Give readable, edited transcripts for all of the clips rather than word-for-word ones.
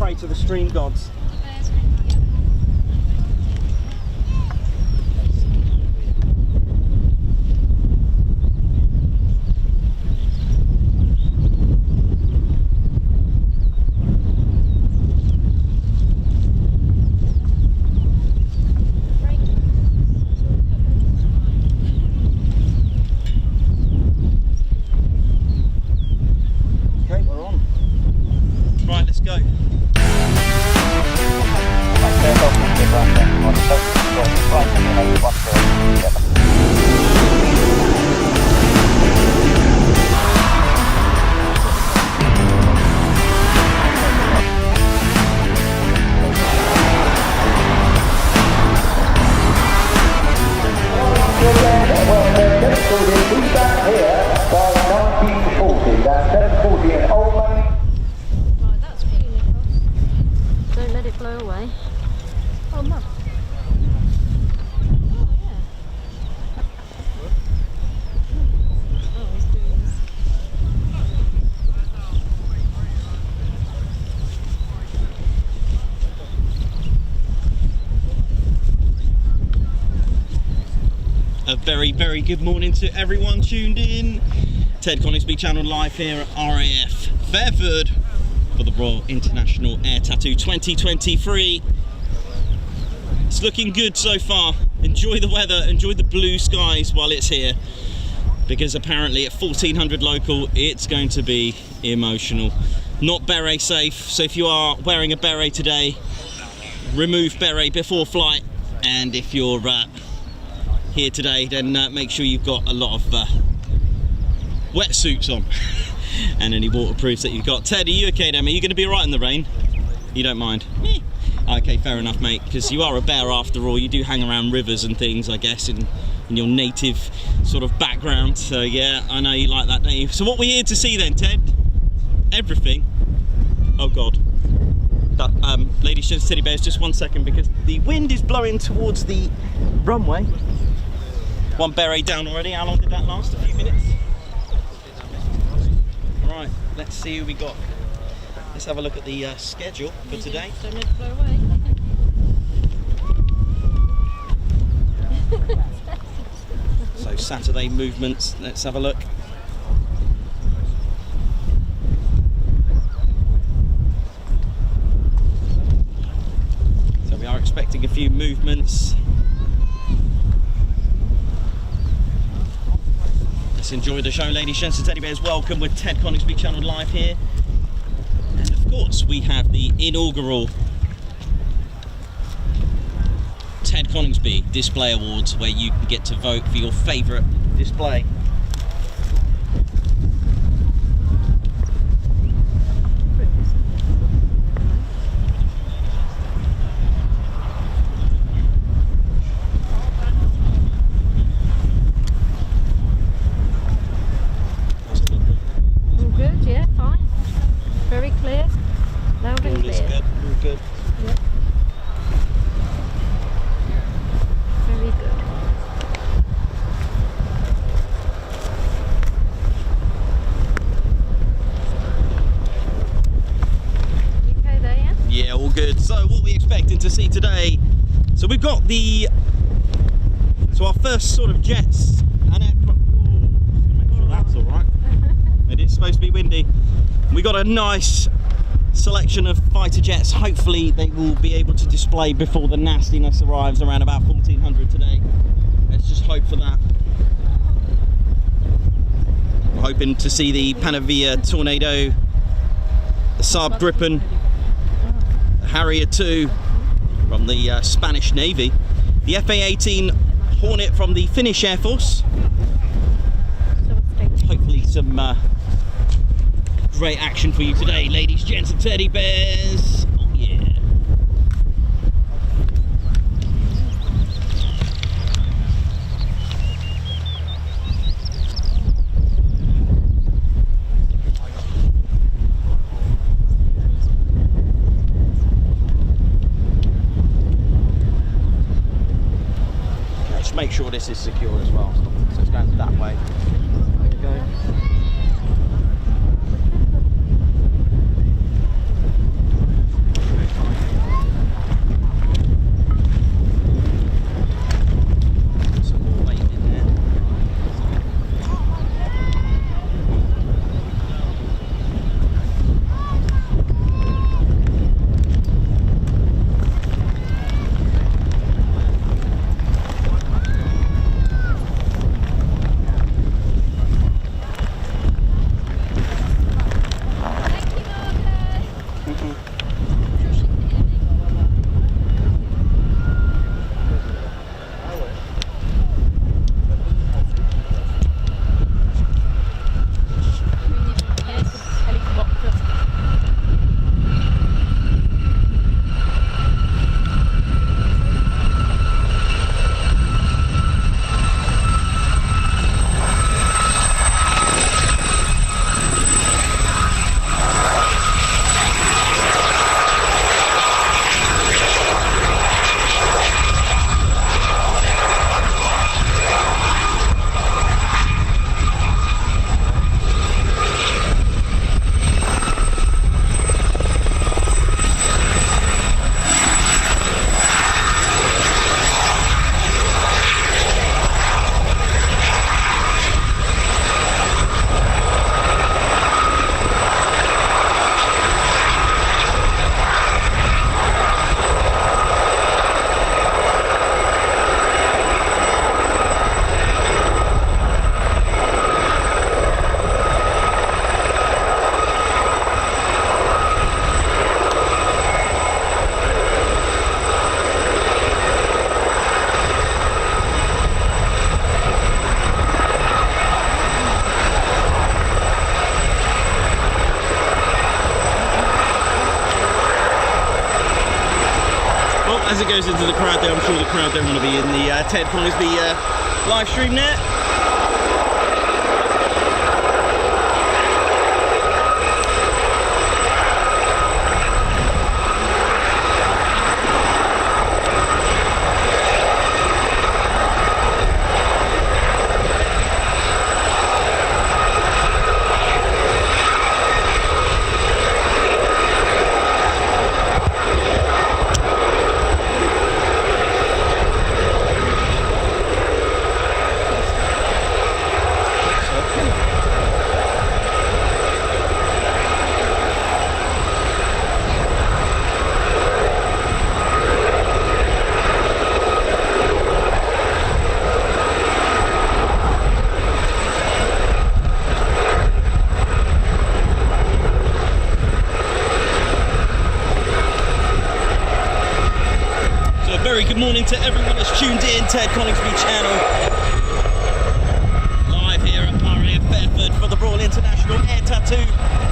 pray to the stream gods. Very good morning to everyone tuned in. Ted Coningsby channel live here at RAF Fairford for the Royal International Air Tattoo 2023. It's looking good so far. Enjoy the weather, enjoy the blue skies while it's here, because apparently at 1400 local it's going to be emotional. Not beret safe, so if you are wearing a beret today, remove beret before flight, and if you're here today, then make sure you've got a lot of wetsuits on and any waterproofs that you've got. Ted, are you okay then? Are you going to be alright in the rain? You don't mind? Okay, fair enough, mate, because you are a bear after all. You do hang around rivers and things, I guess, in your native sort of background. So yeah, I know you like that, don't you? So what we're here to see then, Ted? Everything. Oh God. Ladies and teddy bears, just 1 second, because the wind is blowing towards the runway. One beret down already. How long did that last? A few minutes? Right, let's see who we got. Let's have a look at the schedule for today. Don't let it blow away. So Saturday movements, let's have a look. So we are expecting a few movements. Let's enjoy the show, ladies, gents and teddy bears. Welcome with Ted Coningsby channel live here. And of course we have the inaugural Ted Coningsby Display Awards, where you can get to vote for your favourite display. To see today, so we've got our first sort of jets and aircraft. Make sure that's all right. It is supposed to be windy. We got a nice selection of fighter jets. Hopefully they will be able to display before the nastiness arrives around about 1400 today. Let's just hope for that. We're hoping to see the Panavia Tornado, the SAAB Gripen, the Harrier 2 from the Spanish Navy, the FA-18 Hornet from the Finnish Air Force. Hopefully some great action for you today, ladies, gents and teddy bears. Oh yeah. Make sure this is secure as well, so it's going that way. There we go. as it goes into the crowd there, I'm sure the crowd don't want to be in the Ted Coningsby live stream net. Good morning to everyone that's tuned in, Ted Coningsby channel. Live here at RAF Fairford for the Royal International Air Tattoo.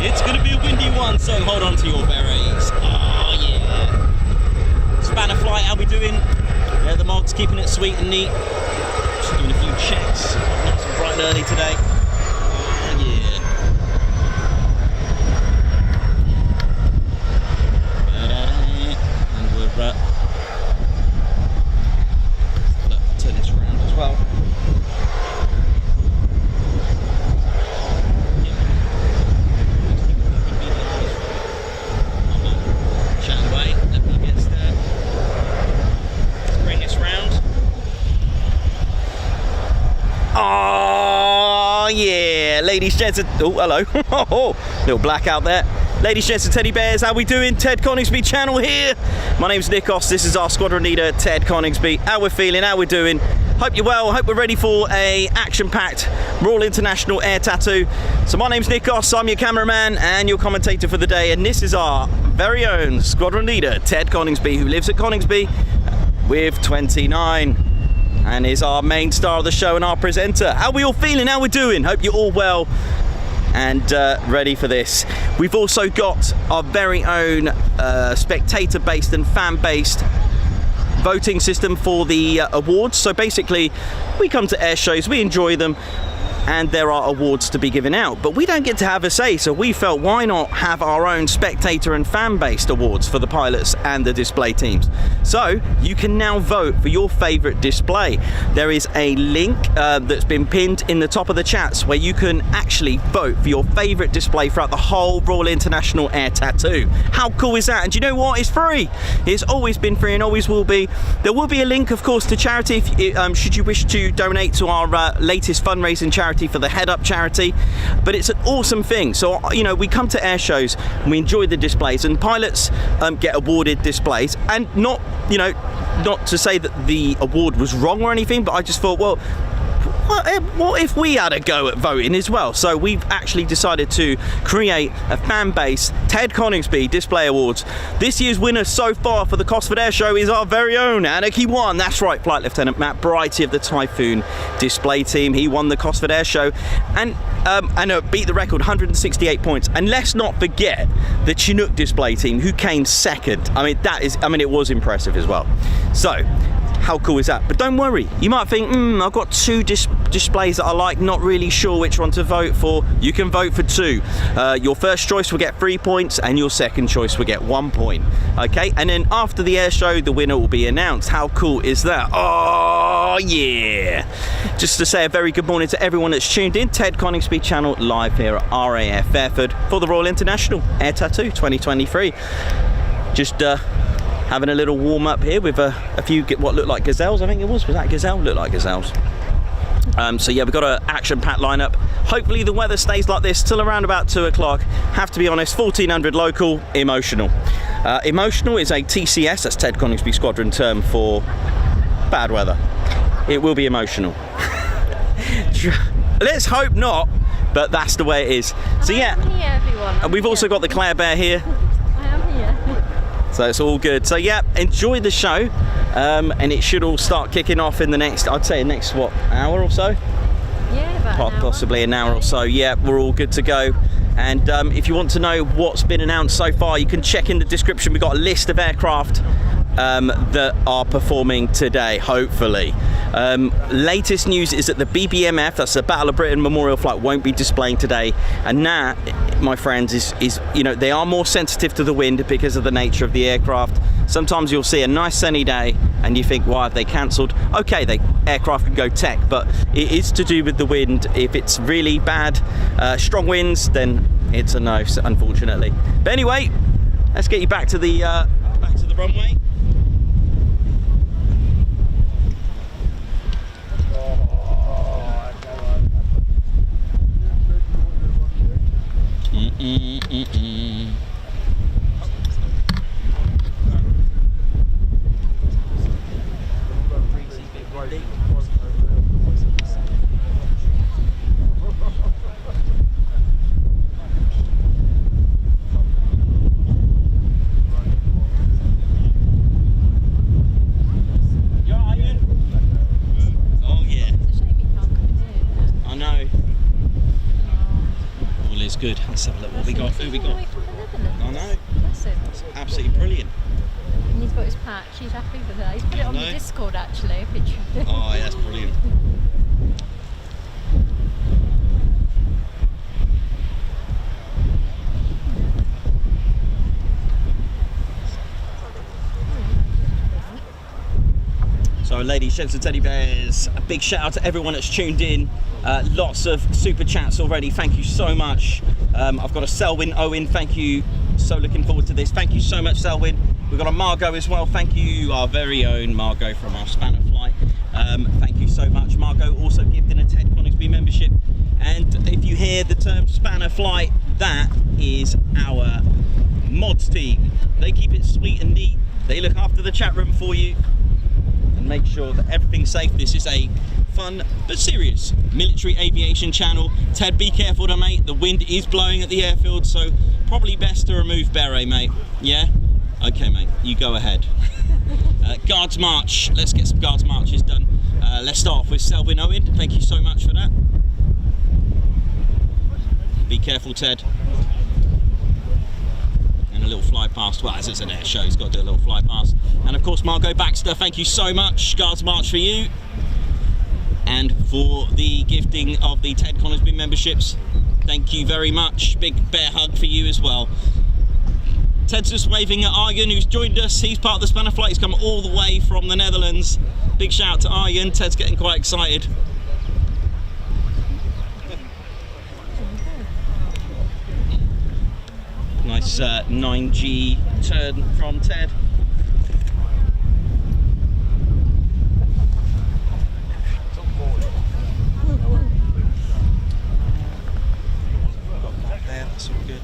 It's going to be a windy one, so hold on to your berets. Oh yeah. Spanner flight, how we doing? Yeah, the mog's keeping it sweet and neat. Just doing a few checks. Nice and bright and early today. Oh yeah. And we're turn this around as well. Chat away, let me get started. Let's bring this round. Oh yeah, ladies, gents, oh hello. Little blackout there. Ladies, gents and teddy bears, how we doing? Ted Coningsby channel here. My name's Nikos, this is our squadron leader, Ted Coningsby. How we're feeling, how we're doing. Hope you're well, hope we're ready for a action-packed Royal International Air Tattoo. So my name's Nikos, I'm your cameraman and your commentator for the day, and this is our very own squadron leader, Ted Coningsby, who lives at Coningsby with 29 and is our main star of the show and our presenter. How we all feeling, how we're doing? Hope you're all well and ready for this. We've also got our very own spectator-based and fan-based voting system for the awards. So basically, we come to air shows, we enjoy them, and there are awards to be given out, but we don't get to have a say, so we felt why not have our own spectator and fan-based awards for the pilots and the display teams. So you can now vote for your favourite display. There is a link that's been pinned in the top of the chats where you can actually vote for your favourite display throughout the whole Royal International Air Tattoo. How cool is that? And you know what? It's free. It's always been free and always will be. There will be a link, of course, to charity if, should you wish to donate to our latest fundraising charity for the Head Up charity. But it's an awesome thing. So, you know, we come to air shows and we enjoy the displays, and pilots get awarded displays, and not, you know, not to say that the award was wrong or anything, but I just thought, well, what if we had a go at voting as well? So we've actually decided to create a fan-based Ted Coningsby Display Awards. This year's winner so far for the Cosford Air Show is our very own Anarchy 1. That's right, Flight Lieutenant Matt Brighty of the Typhoon display team. He won the Cosford Air Show and beat the record, 168 points. And let's not forget the Chinook display team, who came second. I mean, it was impressive as well. So how cool is that? But don't worry, you might think, I've got two displays that I like, not really sure which one to vote for. You can vote for two. Your first choice will get 3 points and your second choice will get 1 point. Okay, and then after the air show, the winner will be announced. How cool is that? Oh yeah! Just to say a very good morning to everyone that's tuned in. Ted Coningsby channel live here at RAF Fairford for the Royal International Air Tattoo 2023. Just having a little warm up here with a few what looked like gazelles. I think it was that gazelle? Looked like gazelles. So yeah, we've got an action-packed lineup. Hopefully the weather stays like this till around about 2 o'clock. Have to be honest, 1400 local, emotional. Emotional is a TCS, that's Ted Coningsby Squadron term for bad weather. It will be emotional. Let's hope not, but that's the way it is. So yeah, and we've also got the Claire Bear here. So it's all good. So yeah, enjoy the show, and it should all start kicking off in the next, I'd say next, what, hour or so? Yeah, about possibly an hour or so. Yeah, we're all good to go. And if you want to know what's been announced so far, you can check in the description. We've got a list of aircraft that are performing today, hopefully. Latest news is that the BBMF, that's the Battle of Britain Memorial Flight, won't be displaying today, and that, my friends, is you know, they are more sensitive to the wind because of the nature of the aircraft. Sometimes you'll see a nice sunny day and you think, why have they cancelled? Okay, the aircraft can go tech, but it is to do with the wind. If it's really bad, strong winds, then it's a no, unfortunately. But anyway, let's get you back to the runway. Good. Let's have a look what we got. Who we got? I know. That's absolutely brilliant. And he's got his patch. He's happy with that. He's put it on the Discord actually. A picture of it. Oh, yeah, that's brilliant. So, ladies, gents and teddy bears, a big shout out to everyone that's tuned in. Lots of super chats already. Thank you so much. I've got a Selwyn Owen. Thank you. So looking forward to this. Thank you so much, Selwyn. We've got a Margot as well. Thank you, our very own Margot from our Spanner flight. Thank you so much. Margot also gifted a Ted Coningsby membership. And if you hear the term Spanner flight, that is our mods team. They keep it sweet and neat. They look after the chat room for you and make sure that everything's safe. This is a fun but serious military aviation channel. Ted, be careful though, mate. The wind is blowing at the airfield, so probably best to remove beret, mate. Yeah? Okay, mate, you go ahead. Guards march. Let's get some guards marches done. Let's start off with Selwyn Owen. Thank you so much for that. Be careful, Ted. And a little fly past. Well, as it's an air show, he's got to do a little fly past. And of course, Margot Baxter, thank you so much. Guards march for you. And for the gifting of the Ted Coningsby memberships, thank you very much. Big bear hug for you as well. Ted's just waving at Arjen, who's joined us. He's part of the Spanner flight. He's come all the way from the Netherlands. Big shout out to Arjen. Ted's getting quite excited. Nice 9G turn from Ted. That's all good.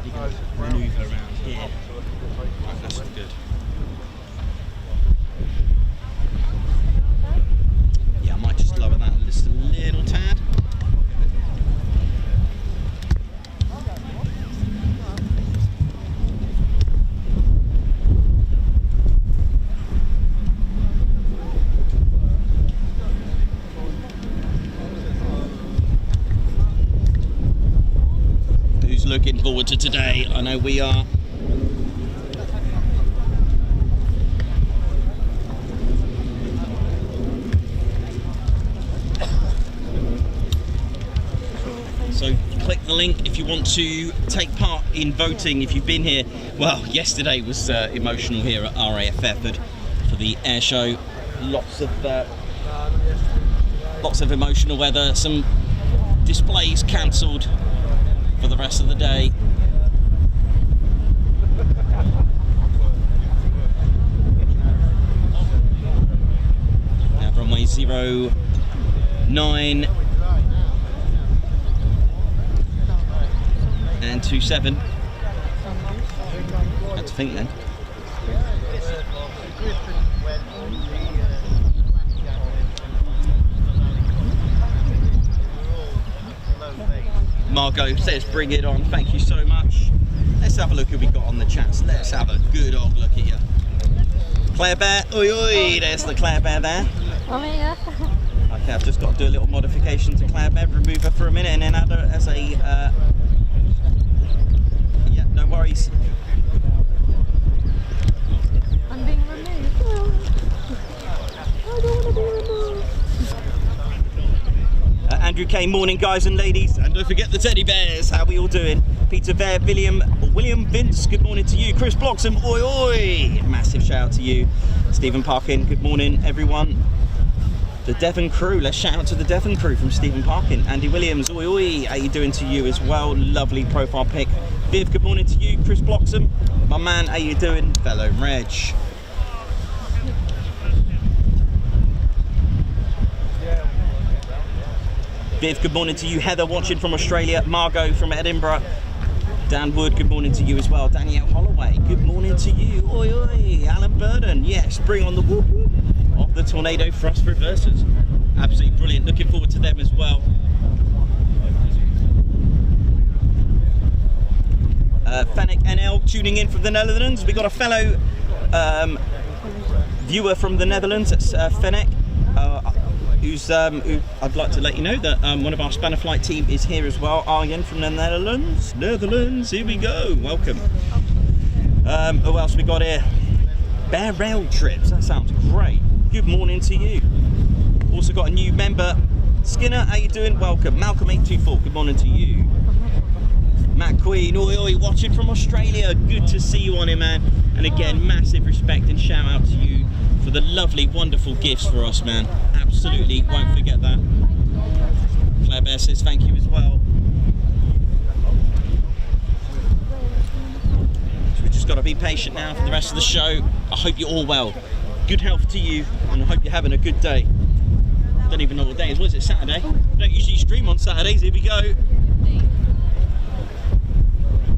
You can manoeuvre around here. That's all good. Yeah, I might just lower that just a little tad. Looking forward to today. I know we are. So click the link if you want to take part in voting. If you've been here, well, yesterday was emotional here at RAF Fairford for the air show. Lots of emotional weather. Some displays cancelled for the rest of the day. Now runway 09 and 27. Had to think then. Margot says bring it on. Thank you so much. Let's have a look who we got on the chats. Let's have a good old look at you. Claire Bear, oi oi, there's the Claire Bear there. Oh yeah. Okay, I've just got to do a little modification to Claire Bear, remove her for a minute and then add her as a, yeah, no worries. Okay, morning guys and ladies, and don't forget the teddy bears. How we all doing? Peter Ver, William Vince, good morning to you. Chris Bloxham, oi oi! Massive shout out to you. Stephen Parkin, good morning everyone. The Devon crew, let's shout out to the Devon crew from Stephen Parkin. Andy Williams, oi oi, how you doing to you as well? Lovely profile pic. Viv, good morning to you. Chris Bloxham, my man, how you doing? Fellow Reg. Viv, good morning to you. Heather watching from Australia. Margot from Edinburgh. Dan Wood, good morning to you as well. Danielle Holloway, good morning to you. Oi oi. Alan Burden, yes, bring on the whoop whoop of the Tornado Thrust Reversers. Absolutely brilliant. Looking forward to them as well. Fennec NL tuning in from the Netherlands. We got a fellow viewer from the Netherlands. That's Fennec. Who I'd like to let you know that one of our Spanner flight team is here as well. Arjen from the Netherlands. Here we go. Welcome. Who else we got here? Bear Rail Trips. That sounds great. Good morning to you. Also got a new member. Skinner, how you doing? Welcome. Malcolm 824. Good morning to you. Matt Queen, oi oi, watching from Australia. Good to see you on here, man. And again, massive respect and shout out to you for the lovely, wonderful gifts for us, man. Absolutely, won't forget that. Claire Bear says thank you as well. So we've just got to be patient now for the rest of the show. I hope you're all well. Good health to you, and I hope you're having a good day. Don't even know what day it is. What is it, Saturday? I don't usually stream on Saturdays. Here we go.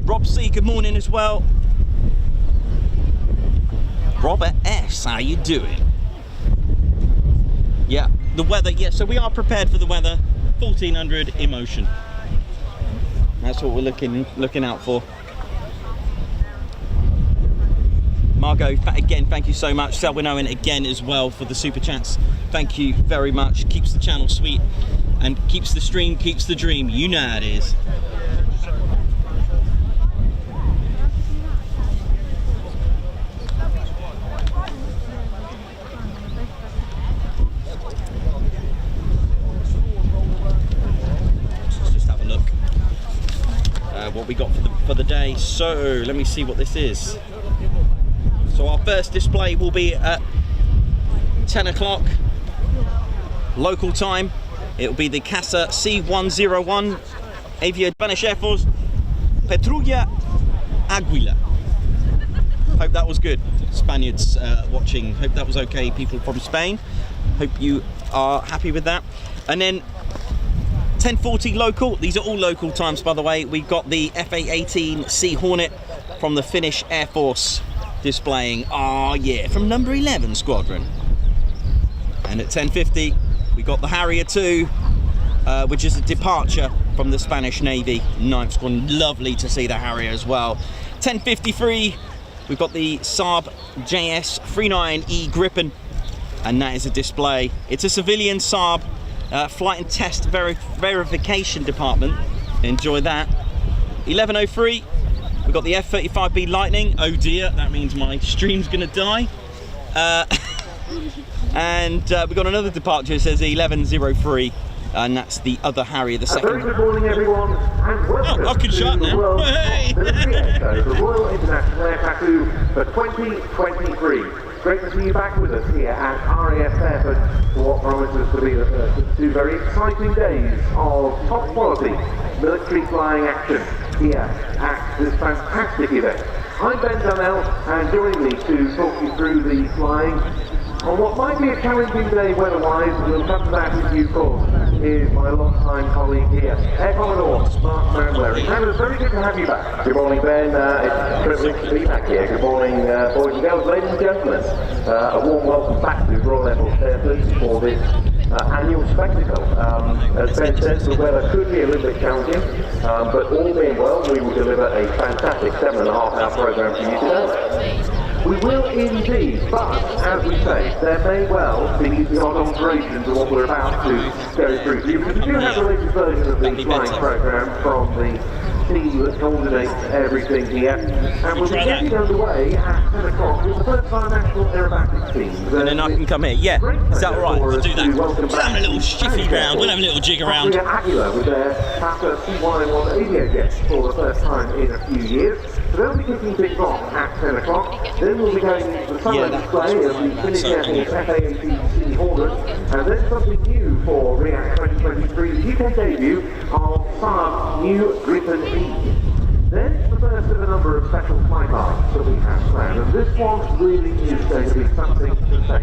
Rob C, good morning as well. Robert S, how you doing? Yeah, the weather, yeah, so we are prepared for the weather. 1400 emotion. That's what we're looking out for. Margot, again, thank you so much. Selwyn Owen again as well for the super chats. Thank you very much. Keeps the channel sweet and keeps the stream, keeps the dream. You know how it is. What we got for the day. So let me see what this is. So our first display will be at 10 o'clock local time. It will be the Casa C101 Avia Spanish Air Force Patrulla Aguila. Hope that was good. Spaniards watching, hope that was okay. People from Spain, hope you are happy with that. And then 10:40 local. These are all local times, by the way. We've got the FA-18C Hornet from the Finnish Air Force displaying. Oh yeah, from number 11 squadron. And at 10:50, we got the Harrier 2, which is a departure from the Spanish Navy 9th Squadron. Lovely to see the Harrier as well. 10:53, we've got the SAAB JS39E Gripen, and that is a display. It's a civilian SAAB. Flight and test verification department. Enjoy that. 11:03. We've got the F-35B Lightning. Oh dear, that means my stream's gonna die. And we've got another departure. It says 11:03, and that's the other Harrier, the second. Very good morning, everyone, and welcome I can shut now. Hey! to the Airshow, the Royal International Air Tattoo for 2023. Great to see you back with us here at RAF Fairford for what promises to be 2 very exciting days of top quality military flying action here at this fantastic event. I'm Ben Dunnell, and joining me to talk you through the flying on what might be a challenging day weather-wise, we'll come to that in due course, is my long-time colleague here, Air Commodore Mark Manwaring. And it's very good to have you back. Good morning, Ben. It's a privilege to be back here. Good morning, boys and girls, ladies and gentlemen. A warm welcome back to Royal Air Force Fairford for this annual spectacle. As Ben says, the weather could be a little bit challenging, but all being well, we will deliver a fantastic 7.5-hour programme for you today. We will indeed, but as we say, there may well be the odd alterations of what we're about to go through. We do have the latest version of the flying programme from the team that coordinates everything here. And we'll be getting underway at 10 o'clock with the first time national aerobatics teams. And then I can come here. Yeah, is that all right? We'll do that. We'll have a little shiffy round. We'll have a little jig around. Aguilar with their Tata C101 aviator for the first time in a few years. So they'll be kicking things off at 10 o'clock. Then we'll be going into the summer display of the Finnish Air Force FA-18C Hornet. And then something new for RIAT 2023, the UK debut of SAAB's new Gripen Me. Then the first of a number of special flypaths that we have planned, and this one really is going to be something to say.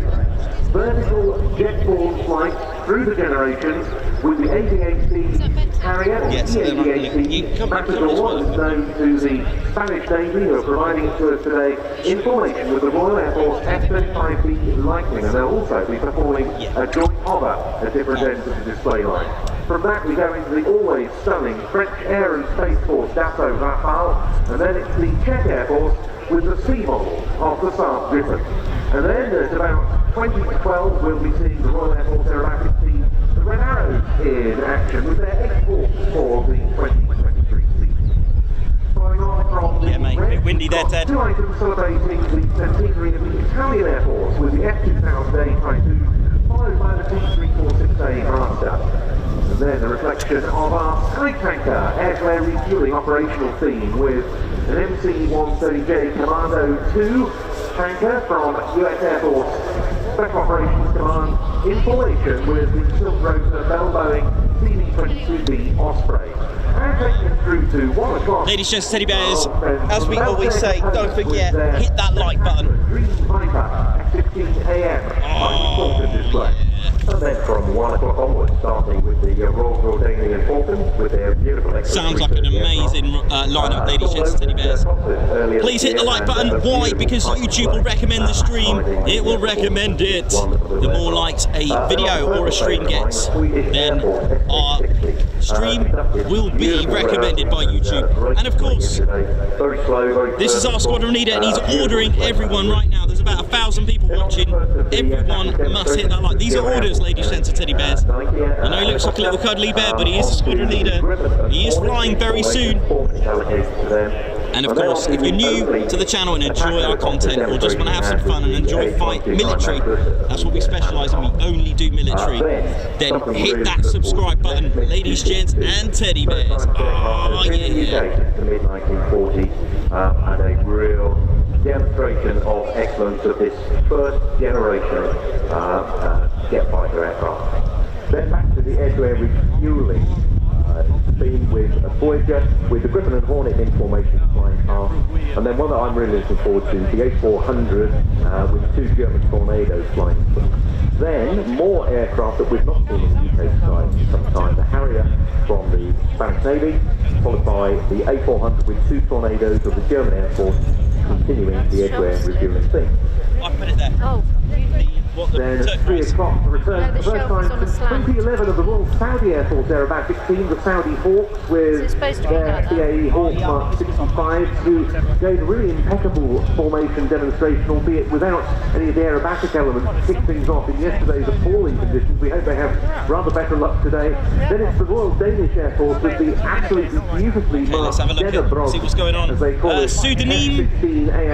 Vertical jet-borne flight through the generations with the 88C Harrier, yes, the 88C Matador, well. Known to the Spanish Navy, who are providing it to us today in formation with the Royal Air Force F-35B Lightning, and they'll also be performing a joint hover at different ends of the display line. From that we go into the always stunning French Air and Space Force Dassault Rafale, and then it's the Czech Air Force with the C model of the SAAB Gripen. And then at about 20 to 12 we'll be seeing the Royal Air Force Aerobatics team, the Red Arrows, in action with their exports for the 2023 season. Following on from the mate, a bit windy there, Ted. Two items celebrating the centenary of the Italian Air Force with the F-2000A Typhoon, followed by the T-346A Master. And then a reflection of our Sky Tanker air-to-air refueling operational theme with an MC-130J Commando 2 tanker from US Air Force Special Operations Command in formation with the Silk Rotor Bell Boeing CD-22B Osprey. And taking us through to 1 o'clock. Ladies, gents, teddy bears, as we always say, don't forget, hit that like button. Green Viper at 16 AM. Display. And then from 1 o'clock onwards, starting with the Royal Jordanian Falcons with their beautiful... Sounds like an amazing lineup, ladies, gents, teddy bears. Please hit the like button. Why? Because YouTube will recommend the stream. It will recommend it. The more likes a video or a stream gets, then our stream will be recommended by YouTube. And of course, this is our squadron leader, and he's ordering everyone right now. There's about 1,000 people watching. Everyone must hit that like. These are orders, ladies, gents, and teddy bears. I know he looks like a little cuddly bear, but he is the squadron leader. He is flying very soon. And of course, if you're new to the channel and enjoy our content, or just want to have some fun and enjoy military, that's what we specialise in, we only do military, then hit that subscribe button, ladies, gents, and teddy bears. Oh, yeah. The mid-1940s, and a real demonstration of excellence of this first generation jet fighter aircraft. Then back to the air-to-air refuelling theme with Voyager, with the Gripen and Hornet in formation flying past, and then one that I'm really looking forward to, the A400 with 2 German Tornadoes flying through. Then more aircraft that we've not seen in the UK sky for some time, the Harrier from the Spanish Navy, followed by the A400 with 2 Tornadoes of the German Air Force, continuing the air-to-air refueling theme. I put it there. Oh. Then 3 o'clock to return for the first time since 2011 of the Royal Saudi Air Force aerobatics team, the Saudi Hawks, with their BAE Hawk Mark 65, who gave a really impeccable formation demonstration, albeit without any of the aerobatic elements to kick things off in yesterday's appalling conditions. We hope they have rather better luck today. Then it's the Royal Danish Air Force with the absolutely beautifully marked Dennebrog, see what's going on. as they call it, Pseudonym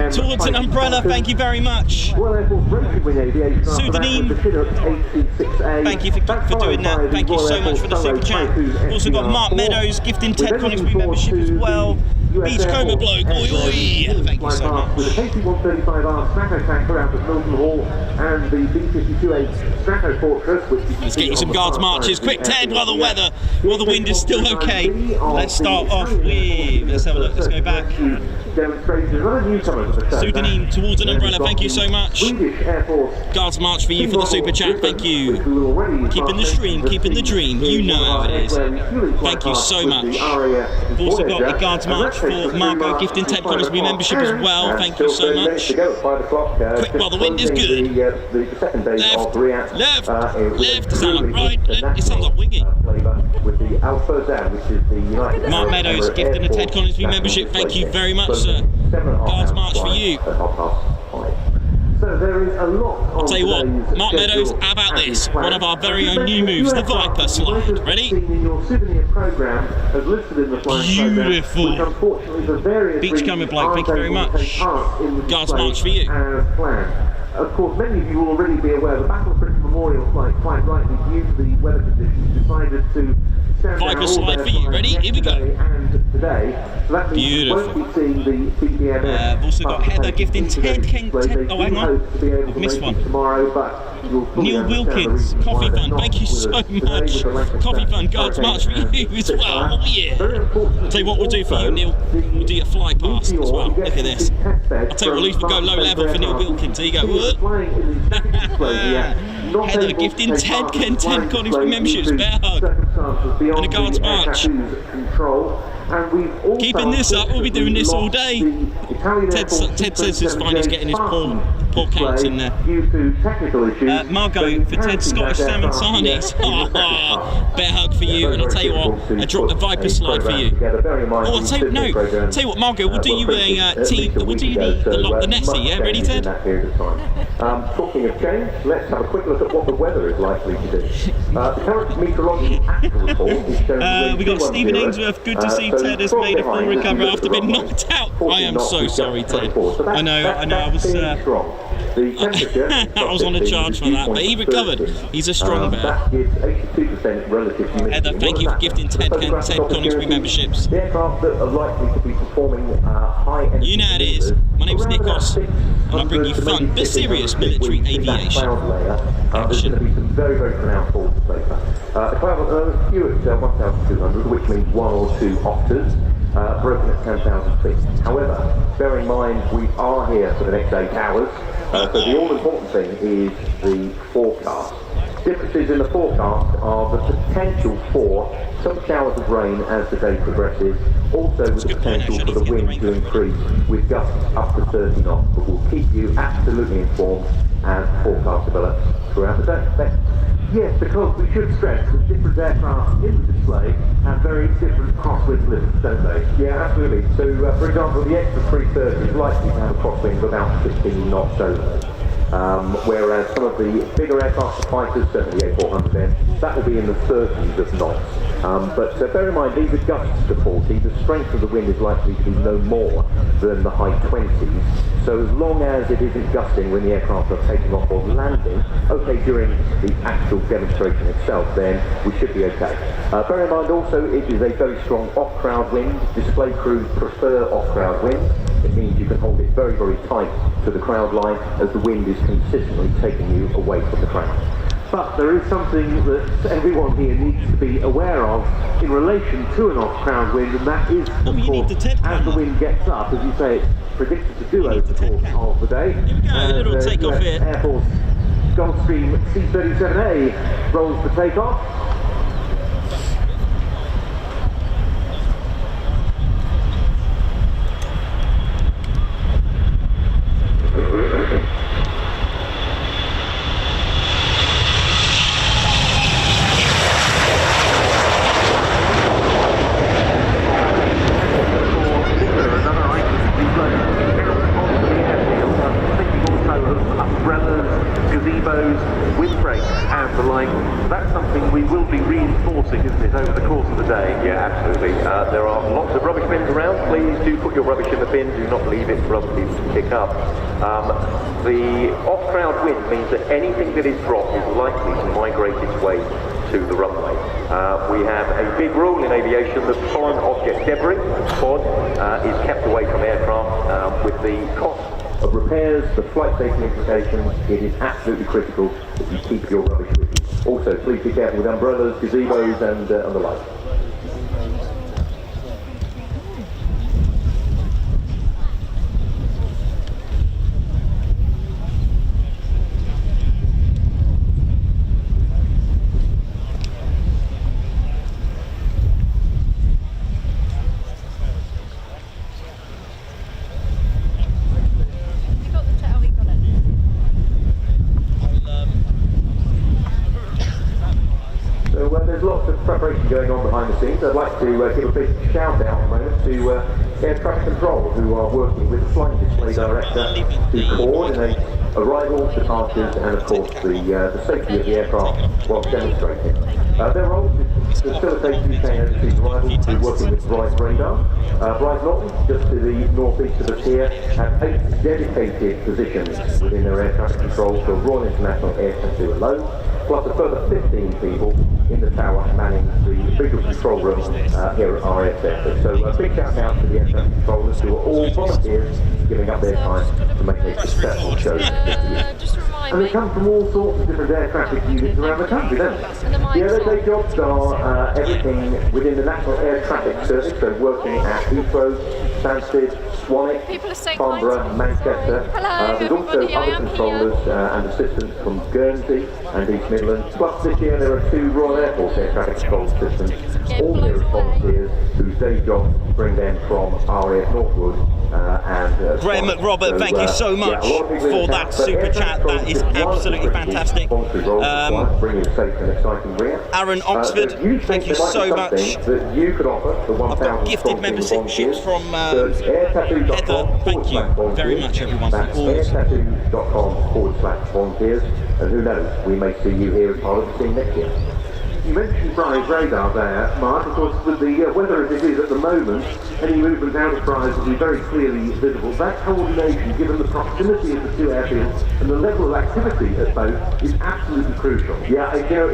towards an umbrella, thank you very much. Royal Air Force Racing Wing Aviation. Pseudonym, thank you for doing that. Thank you so much for the super chat. We've also got Mark Meadows gifting Ted Coningsby membership as well. Beachcomber bloke, oi oi! Thank you so much. With the KC-135R Strato tanker out of Milton Hall and the B-52A Strato Fortress, which let's get you some guards marches. Quick, Ted, while the wind is still okay. Let's start off with, let's have a look, let's go back. Pseudonym towards an umbrella, thank you so much. Guards march for you for the super chat, thank you. Keeping the stream, keeping the dream, you know how it is. Thank you so much. We've also got the guards march for Margot gifting Ted Coningsby membership as well, thank you so much. Quick while the wind is good. Left, does that look right? It sounds like winging. Mark Meadows gifting a Ted Coningsby membership, thank you very much, sir. Guards march for you. So there is a lot on I'll tell you what, today's Mark Meadows, schedule how about as this? is planned. One of our very And own new moves, the Viper slide. Ready? seen in your souvenir program as listed in the flying Beautiful. program, which unfortunately for various Beachcomber reasons bloke, thank you very aren't able to much. take part in the Guards display march for you. as planned. Of course, many of you will already be aware the Battle of Britain Memorial flight, quite rightly, due to the weather conditions, decided to stand Viper down all slide their for you. flights Ready? Here we go. yesterday and today. So that means we won't be seeing the BPMS. I've also got Heather gifting Ted Ken. Oh, hang on. Hope to be able to Missed make one. it tomorrow, but you'll fully Neil understand the Wilkins, reasons why Coffee they're Fund, not thank you with so us today much. with the Lancaster Coffee Fund, Guards Hurricane March for and you as well. Oh yeah. Very unfortunately, Tell you what we'll do for you, also, Neil. We'll do your fly past as well. Look at this. I'll I'll tell you what, at least we'll go low level for Neil Wilkins. There you go. Heather gifting Ted Ken 10 Coningsby memberships. Bear hug. And a Guards March. Keeping this up, we'll be doing this all day. Ted says it's fine, he's getting his poor counts in there. Margot for Ted's Scottish Salmon Sarnies. Bear hug for you, and I'll tell you what, I dropped the Viper slide for you. Oh, I'll tell you what, Margot, we'll do you a team, we'll do you the Nessie, yeah? Ready, Ted? Talking of change, let's have a quick look at what the weather is likely to do. The current meteorological actual report is showing we got Stephen Ainsworth. Good to see Ted has made a full recovery after being knocked out. I am so sorry, Ted. I know, I was I was on a charge for that, but he recovered. He's a strong bear. That gives 82% relative humidity. Heather, thank you for gifting Ted Coningsby memberships. The aircraft that are likely to be performing high energy. You know how it is. My name's Nikos, and I bring you fun but serious military aviation. There's going to be some very, very pronounced falls later. The cloud is few at 1,200, which means 1 or 2 octaves. Broken at 10,000 feet. However, bear in mind we are here for the next 8 hours, so the all-important thing is the forecast. Differences in the forecast are the potential for some showers of rain as the day progresses, also with the potential for the wind to increase with gusts up to 30 knots, but we'll keep you absolutely informed as the forecast develops throughout the day. Yes, because we should stress that different aircraft in the display have very different crosswind limits, don't they? Yeah, absolutely. So, for example, the extra 330 is likely to have a crosswind of about 15 knots over. Whereas some of the bigger aircraft, the fighters, certainly the A400M, that will be in the 30s of knots. But bear in mind, these are gusts to 40. The strength of the wind is likely to be no more than the high 20s. So as long as it isn't gusting when the aircraft are taking off or landing, okay, during the actual demonstration itself, then we should be okay. Bear in mind also, it is a very strong off-crowd wind. Display crews prefer off-crowd wind. It means you can hold it very, very tight to the crowd line as the wind is consistently taking you away from the crowd. But there is something that everyone here needs to be aware of in relation to an off-crowd wind, and that is, of course, as the wind gets up, as you say, it's predicted to do over the course of the day. Here we go, a little take-off here. Air Force Gulfstream C-37A rolls for takeoff. There are lots of rubbish bins around. Please do put your rubbish in the bin. Do not leave it for other people to pick up. The off-crowd wind means that anything that is dropped is likely to migrate its way to the runway. We have a big rule in aviation that foreign object debris, FOD, is kept away from aircraft with the cost of repairs, the flight safety implications. It is absolutely critical that you keep your rubbish with you. Also, please be careful with umbrellas, gazebos and the like. There's lots of preparation going on behind the scenes. I'd like to give a big shout out at the moment to Air Traffic Control, who are working with the Flight Display Director to coordinate arrivals, departures, and of course the safety of the aircraft whilst demonstrating. Their role is to facilitate UK overseas arrivals through working with Bright Radar. Bright Norton, just to the northeast of us here, have 8 dedicated positions within their air traffic control for Royal International Air Tattoo alone, plus a further 15 people in the tower manning the visual control room here at RAF Fairford. So a big shout out to the air traffic controllers who are all volunteers giving up their time to make a successful show. Just remind And me. they come from all sorts of different air traffic units around the country, don't they? And the mics The on. other day jobs are everything within the National Air Traffic Service, so working at Heathrow, Stansted, Swanwick, People are saying Farnborough, hi to me. Manchester. Hello, There's also everybody, I other am controllers and assistants from Guernsey and East Midlands. Plus this year there are 2 Royal Air Force air traffic control assistants, all here as volunteers, whose day jobs bring them from RAF Northwood and Graham Swanwick. McRobert, thank you so much a lot of people in for the that chat, but super air chat. traffic That is control one absolutely of the critical fantastic. voluntary roles required to bring you a safe and exciting RIAT. Aaron Oxford, So if you thank think you there might so be much. something that you could offer the 1,000 I've got gifted strong team of memberships volunteers, from search airtattoo.com Heather. Thank you /volunteers. very much, everyone, for That's all your support. airtattoo.com /volunteers. And who knows, we may see you here as part of the team next year. You mentioned Bright Radar there, Mark. Of course, with the weather as it is at the moment, any movement out of Bright will be very clearly visible. That coordination, given the proximity of the 2 airfields and the level of activity at both, is absolutely crucial. Yeah, you know,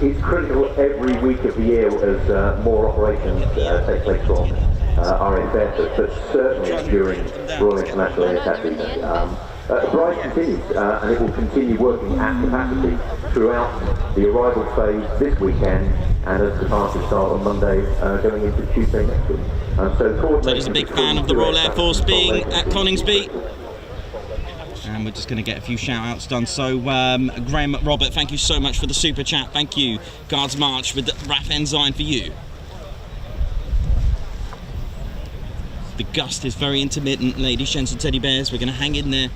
it's critical every week of the year as more operations take place from RAF Fairford, but certainly during Royal International Air Tattoo. Bright continues, and it will continue working at capacity throughout the arrival phase this weekend, and as departures start on Monday, going into Tuesday next week. So Teddy's a big fan of the Royal Air Force being at Coningsby. And we're just going to get a few shout-outs done. So, Graham Robert, thank you so much for the super chat. Thank you. Guards March with the RAF Ensign for you. The gust is very intermittent, ladies, gents and teddy bears. We're going to hang in there.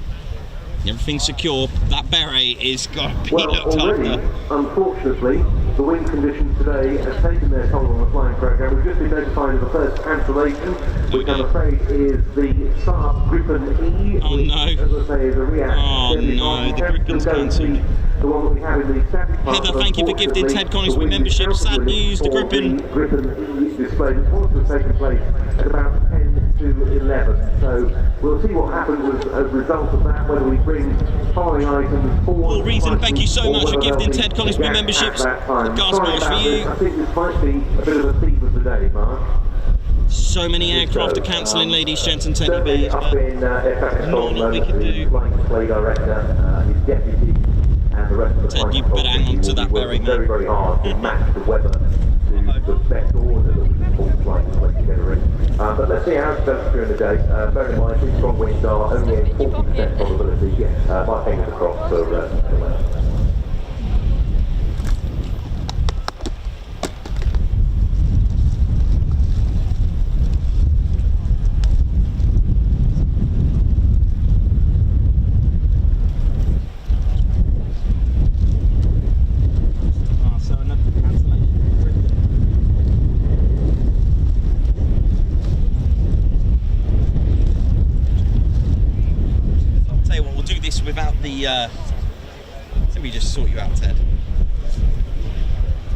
Everything's secure. That beret is got to be looked already, after. Unfortunately, the wind conditions today have taken their toll on the flying program. We've just been notified of the first cancellation, which I'm afraid is the SAAB Gripen E. Oh no. Which, as I say, is a RIAT. Oh no, the Gripen's cancelled. The one that we have in the static part. Heather, thank you for gifting Ted Coningsby membership. Sad news, the Gripen. Gripen E display is supposed to have taken place at about 10 to 11. So we'll see what happens as a result of that, whether we bring following items forward. All reason, thank you so much for gifting Ted Coningsby memberships. Guards March for you. I think this might be a bit of a theme of the day, Mark. So many aircraft are cancelling, ladies, gents and teddy bears, Up but in air traffic control, not a lot we can do. Flight Display Director, his deputy, and the rest of the Ted, flight you control better hang on team to will that be working beret, very, very hard to match the weather to the best order that we can pull the flight display together in. But let's see how it develops during the day. Bear in mind, these strong winds are only a 40% probability. My fingers across for the weather. without the let me just sort you out, Ted.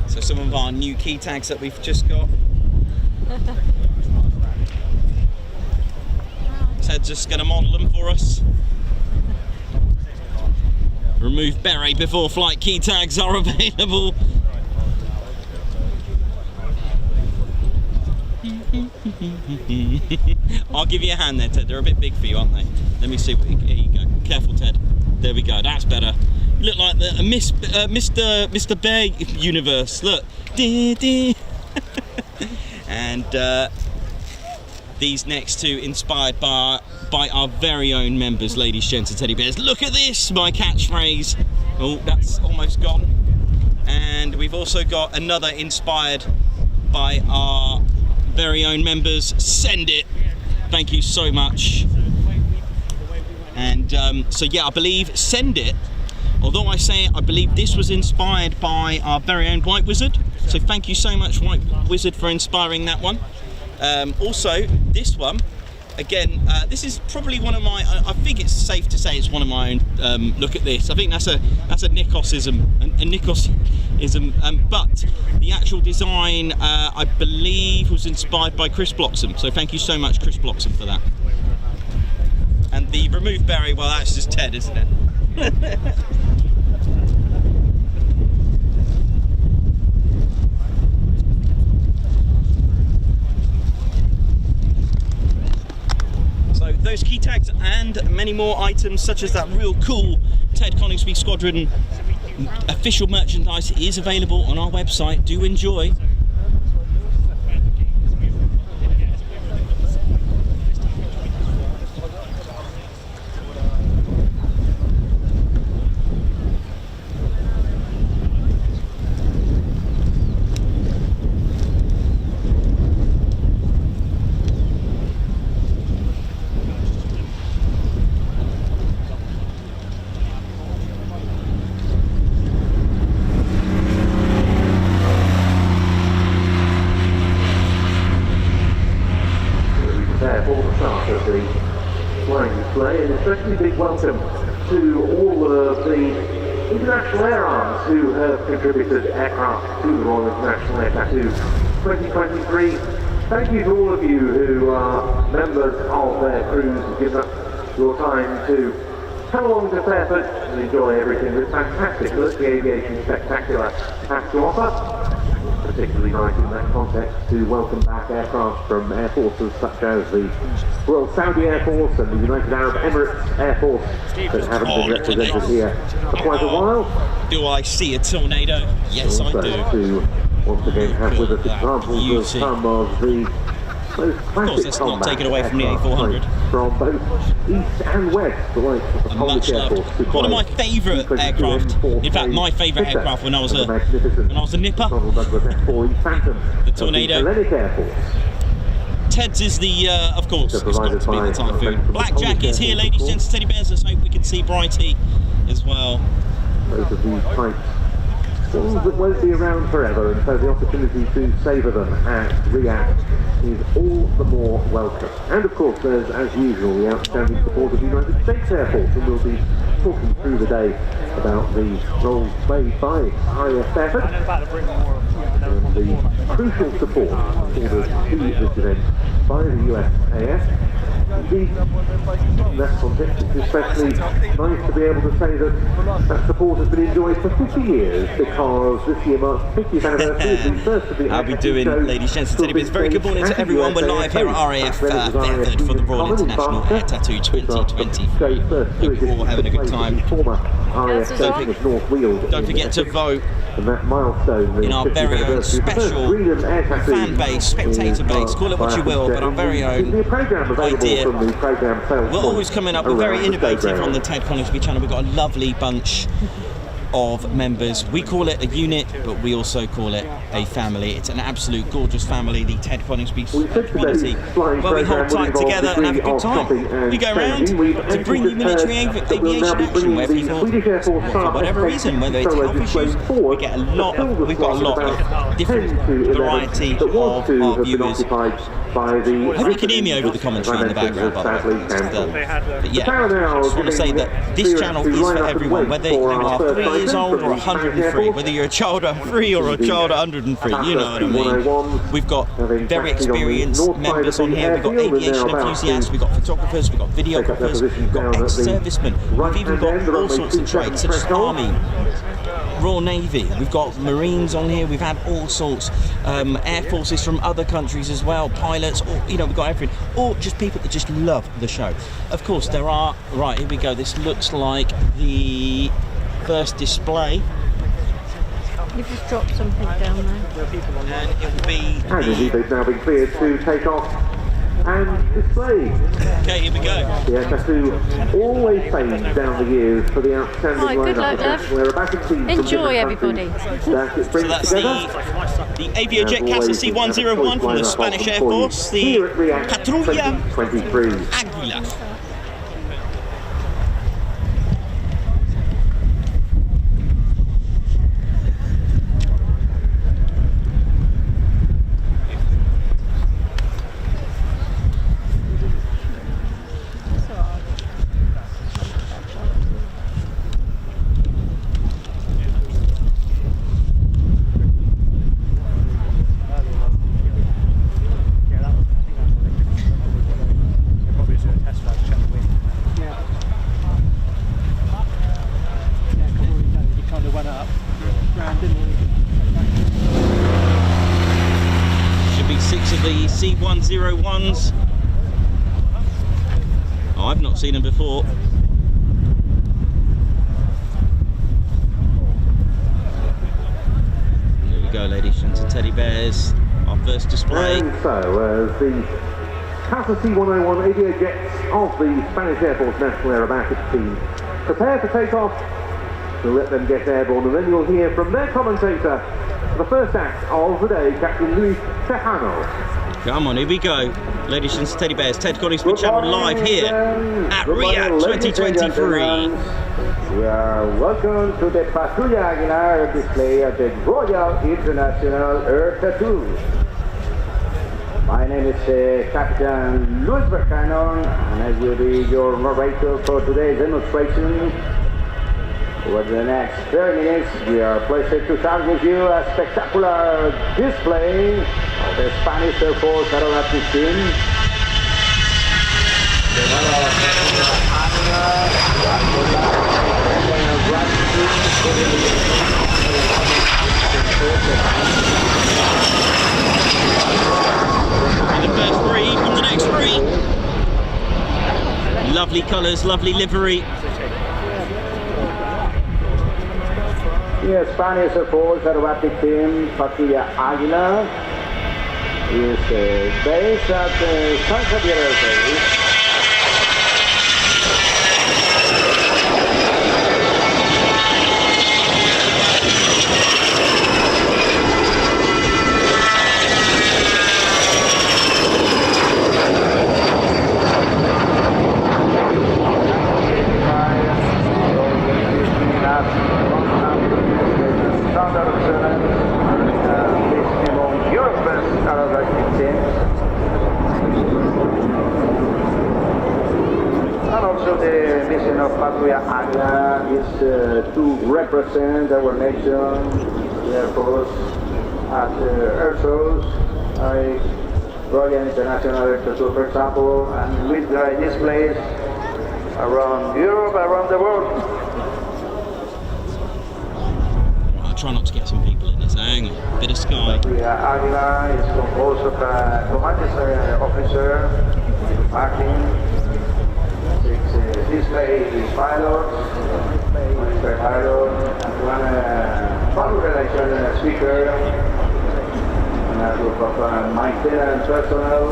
So some of our new key tags that we've just got. Ted's just going to model them for us. Remove beret before flight key tags are available. I'll give you a hand there, Ted. They're a bit big for you, aren't they? Let me see. Here you go. Careful, Ted. There we go. That's better. You look like the Mr. Bear universe. Look. And these next two inspired by our very own members, ladies, gents, and teddy bears. Look at this, my catchphrase. Oh, that's almost gone. And we've also got another inspired by our very own members. Send it. Thank you so much. And so yeah, I believe Send It Although I say it, I believe this was inspired by our very own White Wizard. So thank you so much, White Wizard, for inspiring that one. Also, this one, again, this is probably one of my, I think it's safe to say it's one of my own. Look at this. I think that's a Nikosism, but the actual design, I believe, was inspired by Chris Bloxham. So thank you so much, Chris Bloxham, for that. And the remove berry, well, that's just Ted, isn't it? So those key tags and many more items, such as that real cool Ted Coningsby Squadron official merchandise, is available on our website. Do enjoy. Big welcome to all of the international air arms who have contributed aircraft to the Royal International Air Tattoo 2023. Thank you to all of you who are members of their crews and give up your time to come along to Fairford and enjoy everything that's fantastic that the Aviation Spectacular has to offer. Particularly nice in that context to welcome back aircraft from air forces such as the Royal Saudi Air Force and the United Arab Emirates Air Force that haven't been represented here for quite a while. Do I see a tornado? Yes, I do. To once again have with us examples of some of the most classic that's not taken away from the A400. From both east and west, the likes of the Polish Air Force. One of my favourite aircraft, in fact my favourite aircraft when I was a nipper, the Tornado. Ted's is the, of course, it's got to be the Typhoon. Blackjack is here, ladies and gents, teddy bears. Let's hope we can see Brighty as well. Both of these types, ones that won't be around forever, and so the opportunity to savour them at RIAT is all the more welcome. And of course there's, as usual, the outstanding support of the United States Air Force, and we'll be talking through the day about the role played by RAF Fairford and the crucial support afforded to this event by the USAF. Indeed, in that context, it's especially nice to be able to say that that support has been enjoyed for 50 years, because this year marks the 50th anniversary of the first of the How are we doing, ladies, gents, and teddy bears? Very good morning to everyone. We're live here at RAF Fairford for the Royal International Air Tattoo 2023. Hope you're all having a good time. Don't forget to vote in our very own special fan base, spectator base, call it what you will, but our very own idea. We're always coming up, we're very innovative on the Ted Coningsby channel. We've got a lovely bunch of members. We call it a unit, but we also call it a family. It's an absolute gorgeous family, the Ted Coningsby community, where we hold tight together and have a good time. We go around to bring you military aviation action where people, for whatever reason, whether it's health issues, we've got a lot of different variety of our viewers. I hope you can hear me over the commentary in the background, by the way. But yeah, I just want to say that this channel is for everyone, whether you are 3 years old or 103, whether you're a child at 3 or a child at 103, you know what I mean. We've got very experienced members on here. We've got aviation enthusiasts, we've got photographers, we've got videographers, we've got ex-servicemen, we've even got all sorts of trades, such as Army, Royal Navy, we've got Marines on here, we've had all sorts, Air Forces from other countries as well, pilots, or, you know, we've got everything, or just people that just love the show. Of course, there are, right, here we go, this looks like the first display. You've just dropped something down there. And it will be... And indeed, they've now been cleared to take off and display. Okay, here we go. The tattoo always fades down the years for the outstanding good luck, love. Enjoy, everybody. So that's the Aviojet Casa C-101 from the Spanish Air Force, the Patrulla Águila. C101s. Oh, I've not seen them before. There we go, ladies and teddy bears. Our first display. And so, the Casa C101 aviator jets of the Spanish Air Force National Aerobatics team prepare to take off. We'll let them get airborne, and then you'll hear from their commentator the first act of the day, Captain Luis Tejano. Come on, here we go. Ladies and teddy bears, Ted Coningsby channel live here at RIAT 2023. We are welcome to the Patrulla Aguilar display at the Royal International Air Tattoo. My name is Captain Luis Bercanon, and I will be your narrator for today's demonstration. Over the next 30 minutes, we are pleased to share with you a spectacular display of the Spanish Air Force aeronautics team. The first three from the next three. Lovely colours, lovely livery. The Spanish Air Force aerobatic team, Patrulla Aguilar, is based at San Javier Air Base. Patrulla Aguilar is to represent our nation, the Air Force, at Airshows, like Royal International Air Tattoo, for example, and with displays around Europe, around the world. I'll try not to get some people in this. Hang on, bit of sky. Patrulla Aguilar is composed of a commanding officer, marking, display is pilots, one spare pilot, and one public relations speaker, and a group of maintenance personnel.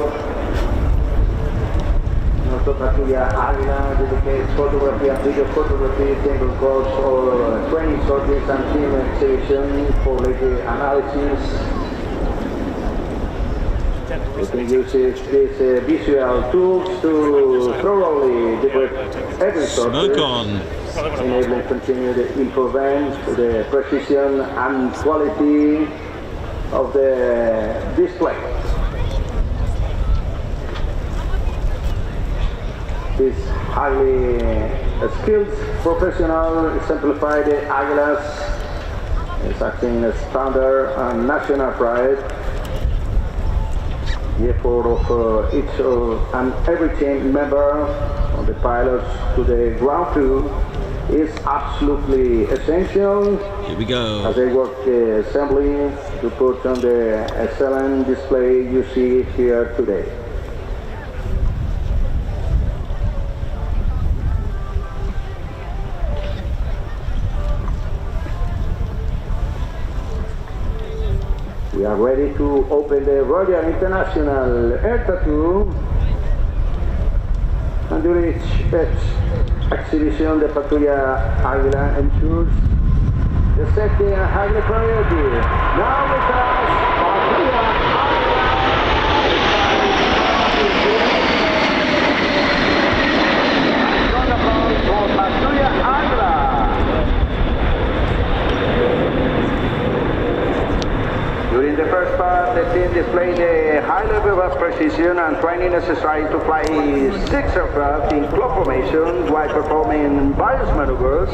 Also, Patrulla Aguilar dedicates photography and video photography, table course, or training circuits and team exhibition for later analysis. It uses these visual tools to thoroughly debrief every Smoke on. enabling continued improvement to the precision and quality of the display. This highly skilled professional exemplified Aguilas is acting as standard and national pride. The effort of each and every team member, from the pilots to the ground crew, is absolutely essential. Here we go. As they work assembly to put on the excellent display you see here today. We are ready to open the Royal International Air Tattoo, and during each exhibition, the Patrulla Aguilar ensures the safety and high priority. Now with us, Patrulla Aguilar. During the first part, the team displayed a high level of precision and training necessary to fly 6 aircraft in clock formation while performing various maneuvers.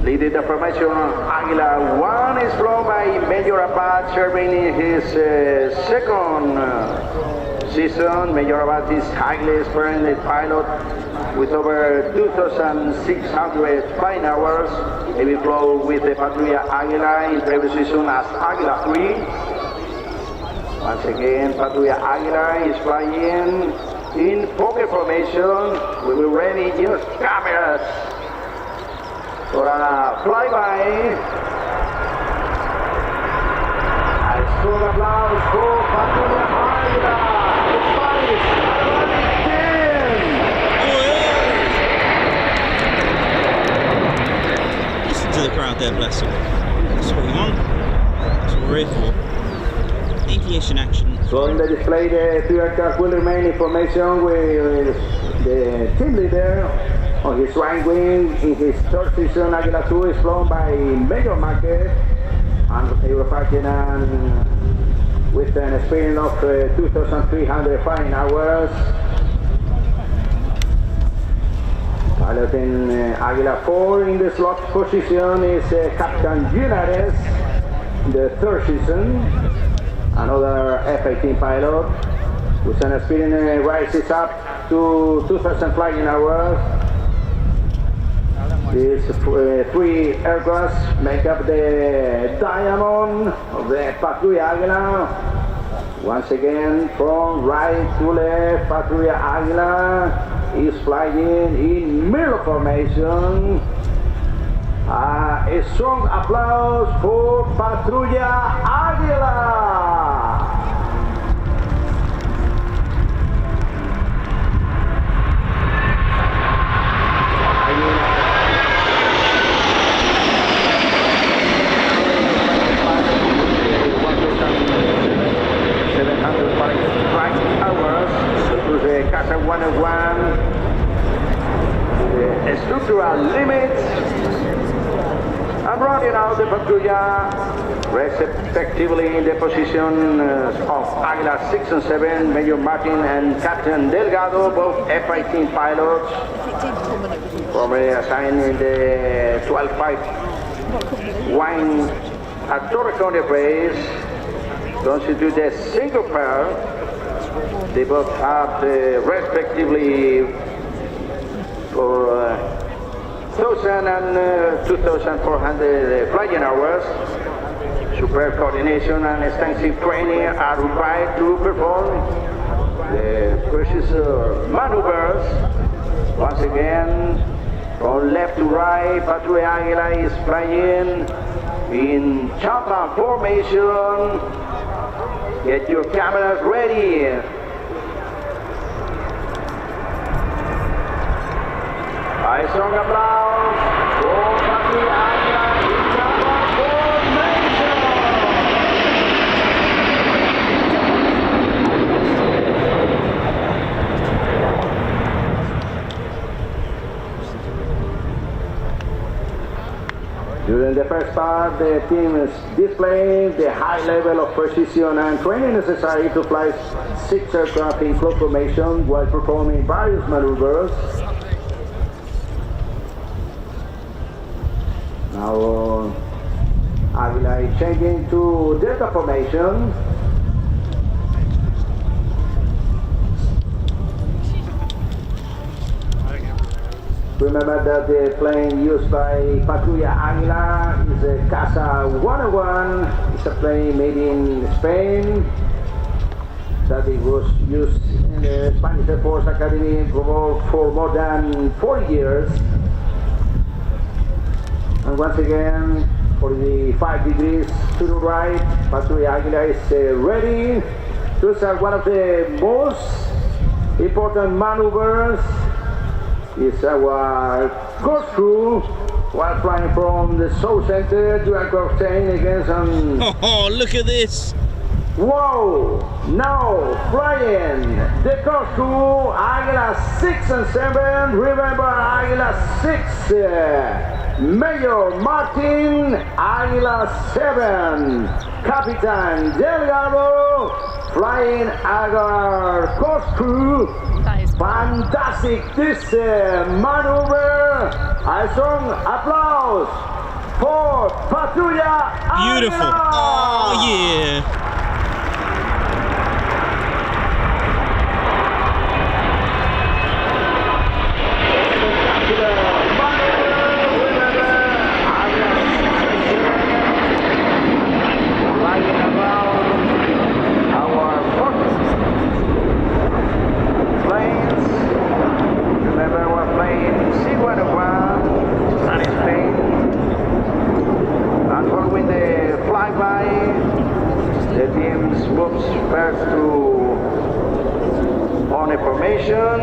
Leading the formation, Aguilar 1 is flown by Major Abad, serving in his second season. Major Abad is highly experienced pilot with over 2,600 flying hours. He flew with the Patrulla Águila in previous season as Águila 3. Once again, Patrulla Águila is flying in poker formation. We will ready use cameras for a flyby. A strong applause for Patrulla Águila. Listen to the crowd there, bless them. That's what we want. That's what we're here for. Aviation action. So in the display, the two aircraft will remain in formation with the team leader on his right wing. In his third season, Águila 2 is flown by Major Marquez and Eurofighter with an experience of 2,300 flying hours. Piloting Águila 4 in the slot position is Captain Leonardo in the third season. Another F-18 pilot with an experience rises up to 2,000 flying hours. These three aircrafts make up the diamond of the Patrulla Águila. Once again, from right to left, Patrulla Águila is flying in mirror formation. A strong applause for Patrulla Águila. Casa 101, the structural limits. I'm running out the Patrulla, respectively in the position of Águila 6 and 7, Major Martin and Captain Delgado, both F-18 pilots, formerly assigned in the 12-5 wing at Torre County base, constitute a single pair. They both have respectively for 1,000 and 2,400 flying hours. Superb coordination and extensive training are required to perform the precious maneuvers. Once again, from left to right, Patrulla Águila is flying in chopper formation. Get your cameras ready. A strong applause for Patrulla Águila in chopper formation. During the first part, the team is displaying the high level of precision and training necessary to fly 6 aircraft in close formation while performing various maneuvers. Now, Águila is changing to Delta formation. Remember that the plane used by Patrulla Águila is a Casa 101. It's a plane made in Spain that it was used in the Spanish Air Force Academy for more than 40 years. And once again, 45 degrees to the right, Patrulla Águila is ready to start one of the most important maneuvers. It's our course crew while flying from the South Center to aircraft 10 against Oh, look at this! Whoa! Now flying the course crew, Águila 6 and 7. Remember Águila 6, Major Martin, Águila 7, Captain Delgado, flying our course crew. Fantastic this maneuver. A strong applause for Patrulla Águila. Beautiful. Oh yeah. formation.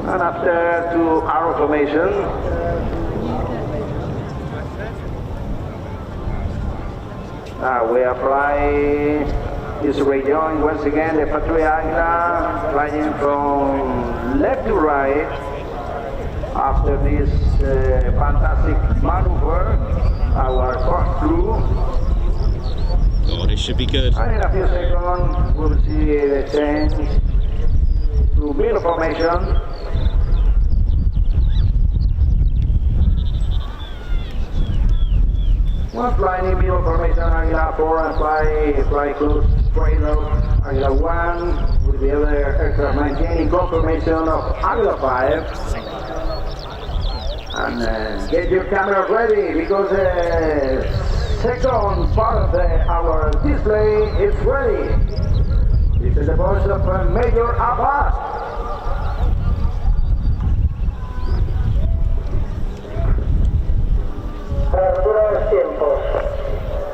And after to arrow formation. We are flying this region once again, the Patria Águila flying from left to right after this fantastic maneuver, our first crew. Oh, this should be good. And in a few seconds we'll see the change to middle formation. One flying in middle formation, Águila 4 and fly close straight up, Águila 1 with the other aircraft maintaining confirmation of Águila 5. And get your camera ready because the second part of our display is ready. This is the voice of Major Abbas. Rotura de los tiempos.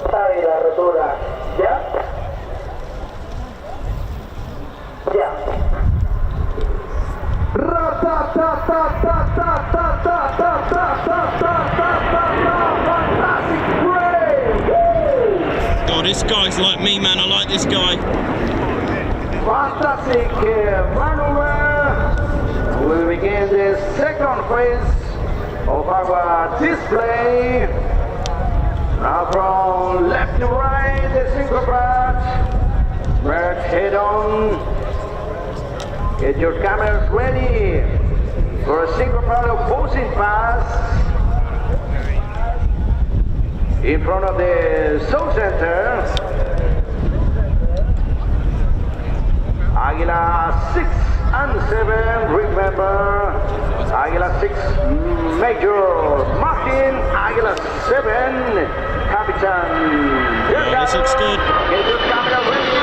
Águila, rotura. ¿Ya? Ya. God, this guy's like me, man. I like this guy. Fantastic maneuver. We begin the second phase of our display. Now from left to right, the synchropad. Merge head on. Get your cameras ready for a synchropad opposing pass in front of the South Center. Águila 6 and 7, remember, Águila 6, Major Martin, Águila 7, Captain. Oh, this looks good. Get your camera ready.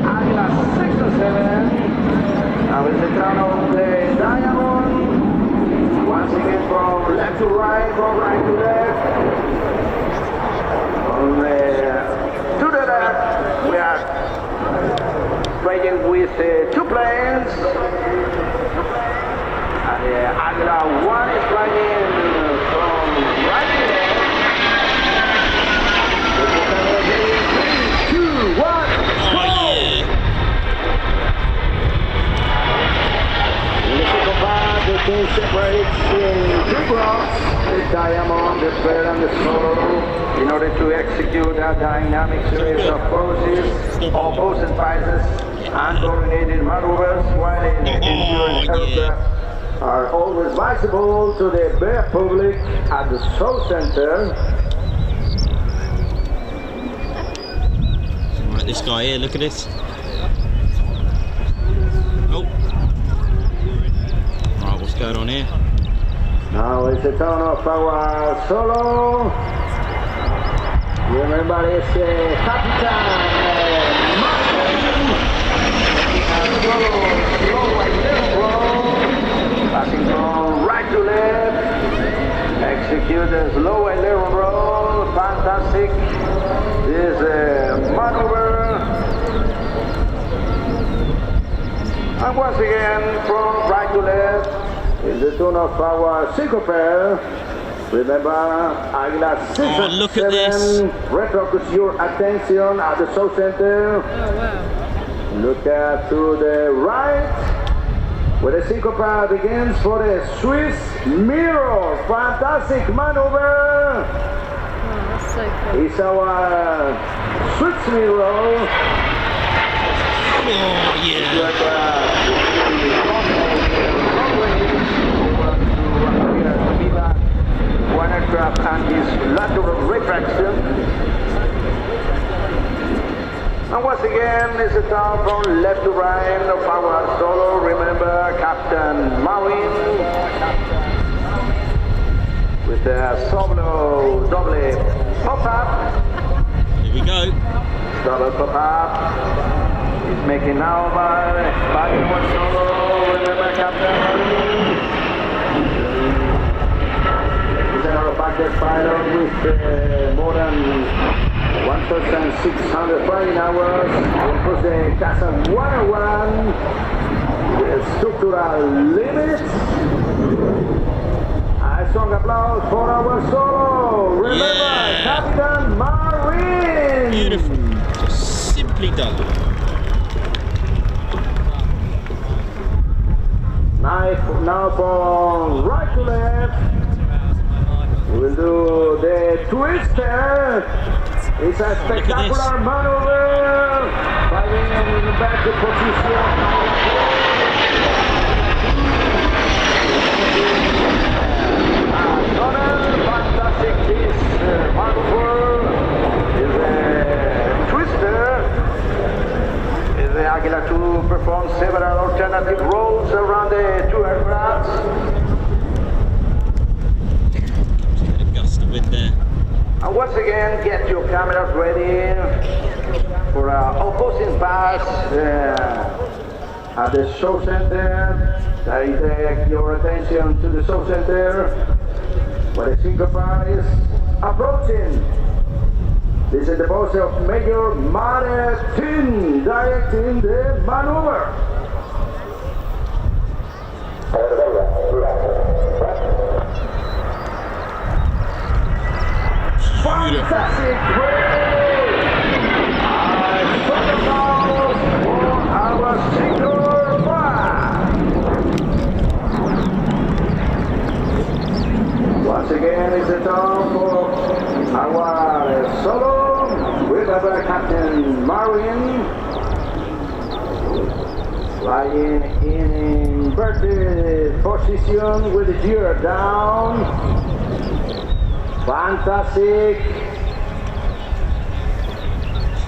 Águila 6 and 7. Now it's the turn of the Diamond. Once again from left to right, from right to left. To the left, we are flying with 2 planes. And Águila 1 is flying from right to left. 3, 2, 1, Oh, yeah. the thing separates in 2 blocks, the Diamond, the Fair and the Solo, in order to execute a dynamic series of poses, opposite phases, and coordinated maneuvers, while endurance aircraft are always visible to the bare public at the South Center. Right, this guy here, look at this. Oh. Right, what's going on here? Now it's the turn of our Solo. Remember it's Captain passing from right to left. Execute a slow and level roll. Fantastic. This maneuver. And once again from right to left is the turn of our syncopair. Remember, Águila 6 and look 7. at this. Refocus your attention at the South Center. Oh, wow. Look to the right, where the syncopair begins for the Swiss mirror. Fantastic maneuver. Oh, that's so cool. It's our Swiss mirror. Oh, yeah. One aircraft and his lateral retraction. And once again, it's a turn from left to right of our Solo. Remember, Captain Marvin with a solo double pop-up. Here we go. Double pop-up. He's making now back in one Solo. Remember, Captain Marvin. Eurofighter pilot with more than 1,600 flying hours. It was the Casa 101 with structural limits. A strong applause for our solo. Remember, Captain Marine. Beautiful. Just simply done. Now from right to left, we will do the twister. It's a spectacular maneuver. Fighting in the back position. Another fantastic piece maneuver is a twister. The Águila 2 performs several alternative roles around the two aircrafts. Just a gust of wind there. And once again, get your cameras ready for opposing pass at the show center. Direct your attention to the show center where the synchropy is approaching. This is the post of Major Martin directing the maneuver. Fantastic play! For our synchropy. Once again, it's the time for our solo. With our Captain Marine flying in inverted position with the gear down. Fantastic.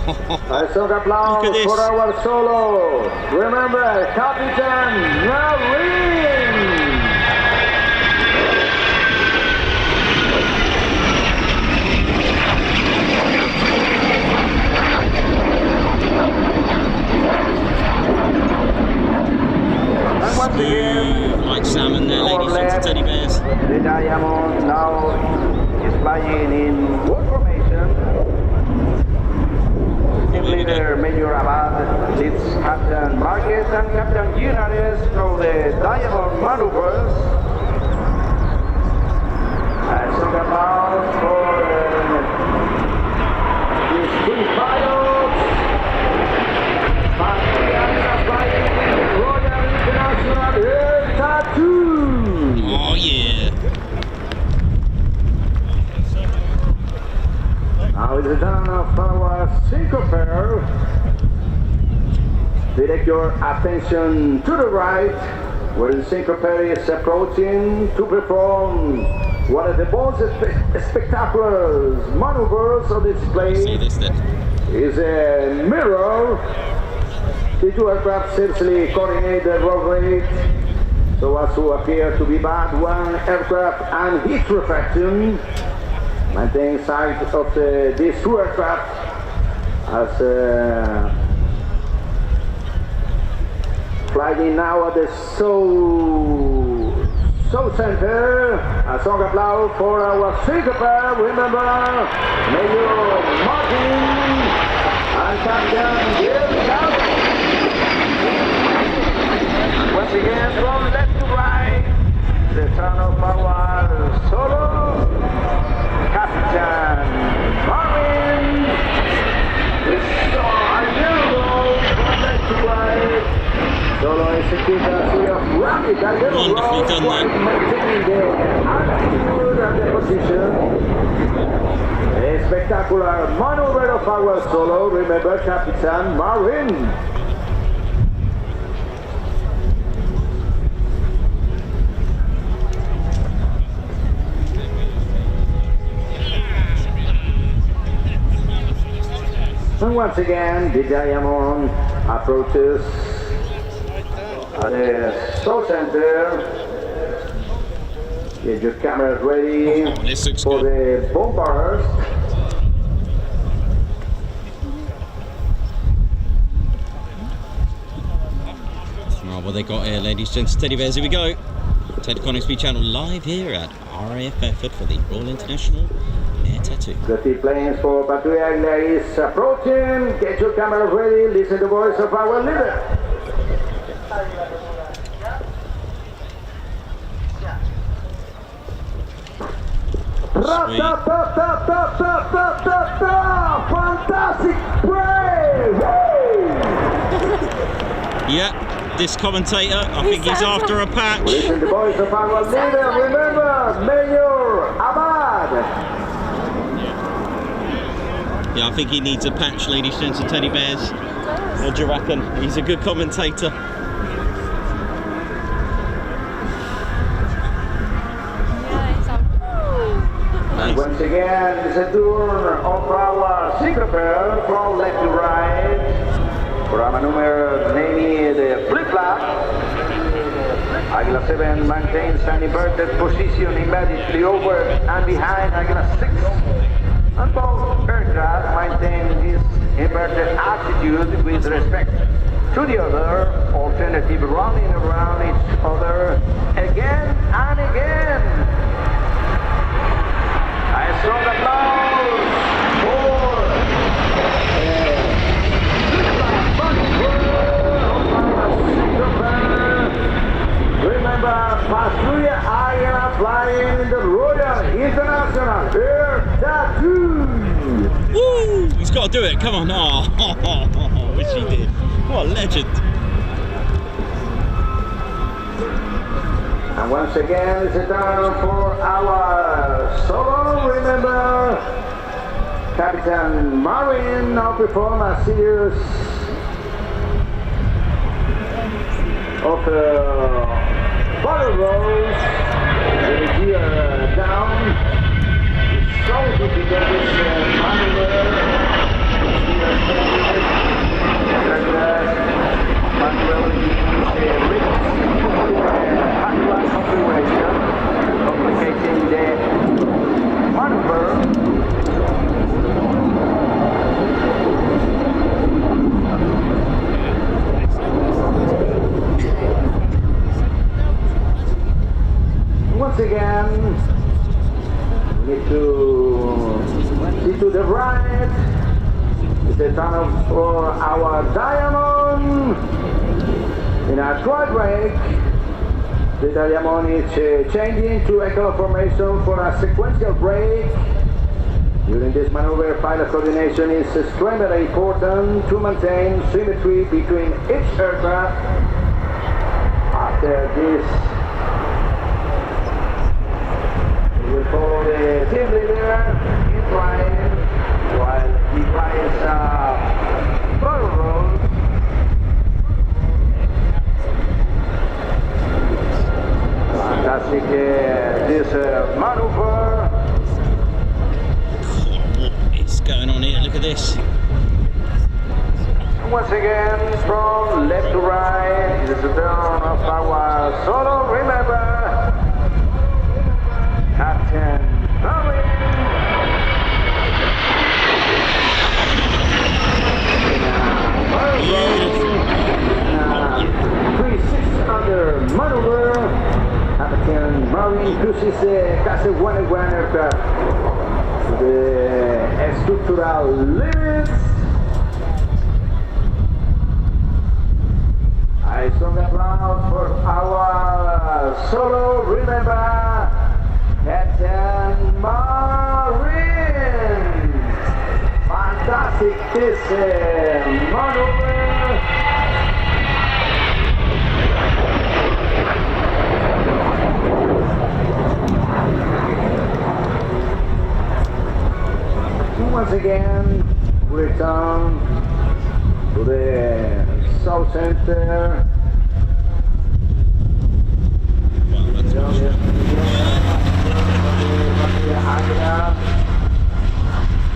A strong applause for our solo. Remember, Captain Marine. Once again, like salmon there, ladies and teddy bears. The Diamond now is flying in war formation. Team leader Major Abad leads Captain Marquez and Captain Guinares through the Diamond maneuvers. And so about for these two pilots. Panavia flying in Royal International Air Tattoo. Oh yeah. Now it's the turn of our syncopair. Direct your attention to the right, where the syncopair is approaching to perform one of the most spectacular maneuvers of this plane. See this then. Is a mirror. The two aircraft seriously coordinate the roll rate so as to appear to be bad one aircraft and heat reflection. Maintain sight of these two aircraft as flying now at the Show Center. A strong applause for our syncopair. Remember, Major Martin and Captain Leonardo. Once again, from left to right, the turn of our solo, Captain Marine. This is our Euro from left to right. Solo executes a series of rapid and little rolls while maintaining the altitude and the position. A spectacular maneuver of our solo. Remember, Captain Marine. And once again, the Diamond approaches the Show Center. Get your cameras ready for the bomb burst. Oh, what they got here, ladies, gents, teddy bears, here we go. Ted Coningsby channel live here at RAF Fairford for the Royal International Air Tattoo. The planes for Patrulla Aguilar is approaching. Get your cameras ready. Listen to the voice of our leader. Fantastic play! Yeah, this commentator, I think he's after a patch. Listen to the voice of our leader. Remember, Mayor Abad. Yeah, I think he needs a patch, ladies, gents and teddy bears. What do you reckon? He's a good commentator. And once again, it's a tour of our Secret from left to right. Programa número naming the flip-flop. Águila 7 maintains an inverted position immediately over and behind Águila 6. And both aircraft maintain this inverted attitude with respect to the other, alternative running around each other again and again. A strong applause for remember, Patrulla Aguilar flying in the Royal International Air Tattoo. Woo! He's got to do it, come on. Oh, wish he did. What a legend. And once again, it's a time for our solo. Remember, Captain Marine now perform a series of bottle rolls with the gear down. It's so good to get this maneuver. Complicating the maneuver. Once again, we need to see to the right. It's the tunnel for our Diamond. In our quad brake, the Diamond is changing to echelon formation for a sequential brake. During this maneuver, pilot coordination is extremely important to maintain symmetry between each aircraft. After this, we will follow the team leader in flying while he flies bottle roll. Fantastic this maneuver. What is going on here? Look at this. Once again, from left to right, this is the turn of our solo. Remember, Captain Marine. 3-6 under maneuver. Captain Marine cruises Class 101 aircraft to the structural limits. A strong applause for our solo. Remember, Captain Marine. Fantastic this maneuver. Once again, return to the South Center.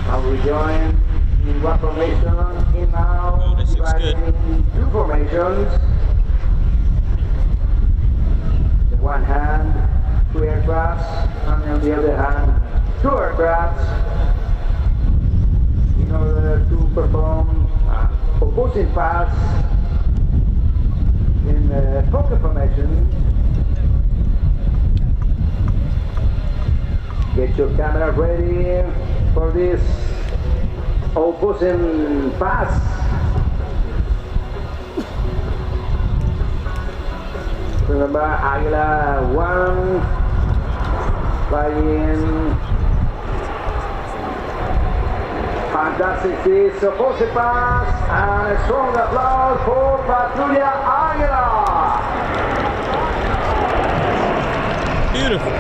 Now we join in one formation in now divided in two formations. On the one hand, two aircrafts, and on the other hand, two aircrafts. In order to perform opposing paths in focus formation. Get your camera ready for this opposing pass. Remember, Águila 1 flying. Fantastic this opposite pass, and a strong applause for Patrulla Águila. Beautiful.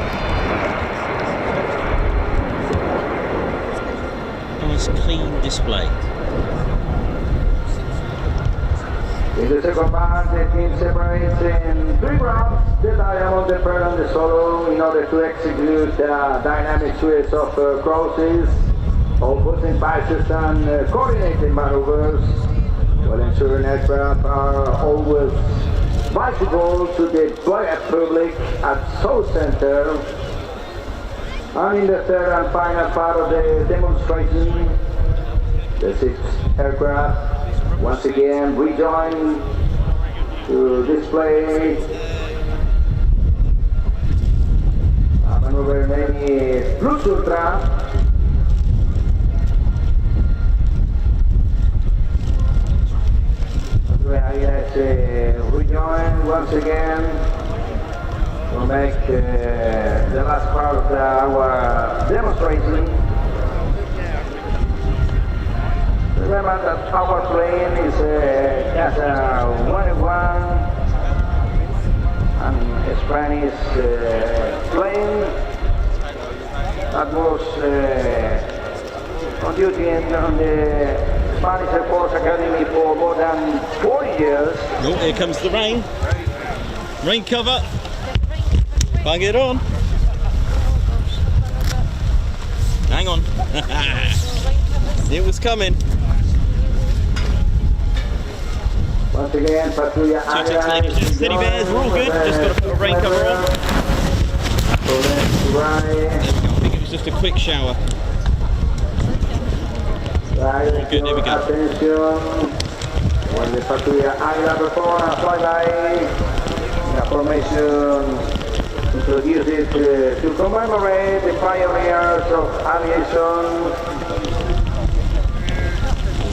Nice clean display. In the second part, the team separates in 3 rounds, the diamond, the pearl, and the solo, in order to execute the dynamic series of crosses, opposing passes and coordinating maneuvers, while ensuring aircraft are always visible to the public at South Center. And in the third and final part of the demonstration, the 6th aircraft once again rejoin to display a maneuver named Plus Ultra. Rejoin once again to make the last part of our demonstration. Remember that our plane is just a 1-1 and Spanish plane that was on duty on the Spanish Air Force Academy for more than 4 years. Oh, here comes the rain. Rain cover. Bang it on. Hang on. It was coming. Once again, Patrulla Águila. Steady bears, we're all good. Just got to put a rain cover on. There we go. I think it was just a quick shower. Good, here we go. Attention. When the Patrulla Águila perform a flyby, the formation introduced to commemorate the pioneers of aviation.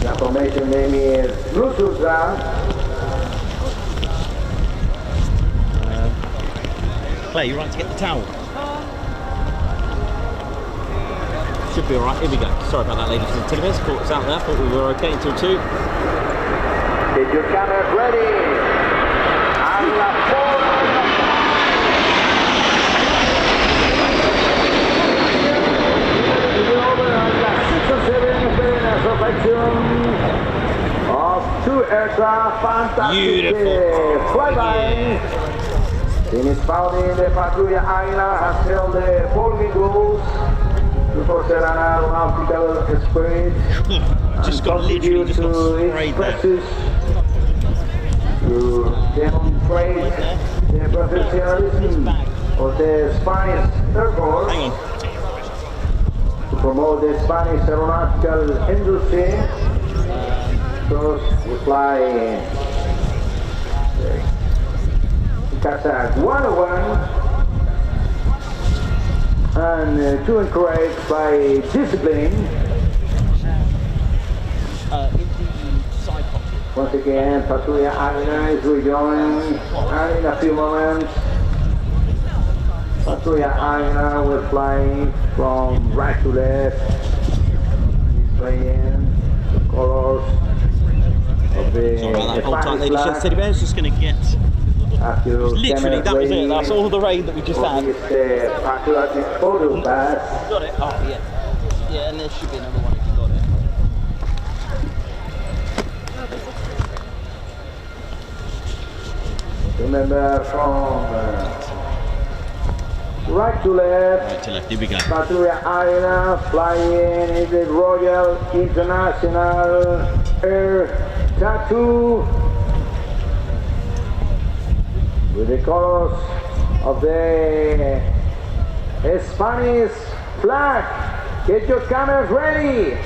The formation name is Plus Ultra. Claire, you right to get the towel? Should be alright, here we go. Sorry about that, ladies and gentlemen. Caught us out there, thought we were okay until 2. Get your cameras ready. And la of 2 aircraft, fantastic flyby. Finish founding the Patrulla Águila has held the following goals to foster an aeronautical spirit Just got literally just got sprayed there. To demonstrate the professionalism of the Spanish Air Force. Hang on. To promote the Spanish aeronautical industry. So we fly Kazakh 101 and to encourage by discipline. Once again, Patrulla Águila is rejoining, and in a few moments, Patrulla Águila will fly from right to left, displaying the colors of the Sorry about that, hold tight, ladies and flag. steady bears, just going to get... Literally, that was it, that's all the rain that we just had. Patriotic photo pass. Got it, oh yeah. Yeah, and there should be another one if you got it. Remember, from right to left. Right to left, here we go. Patrulla Águila flying in the Royal International Air Tattoo with the colors of the Spanish flag. Get your cameras ready.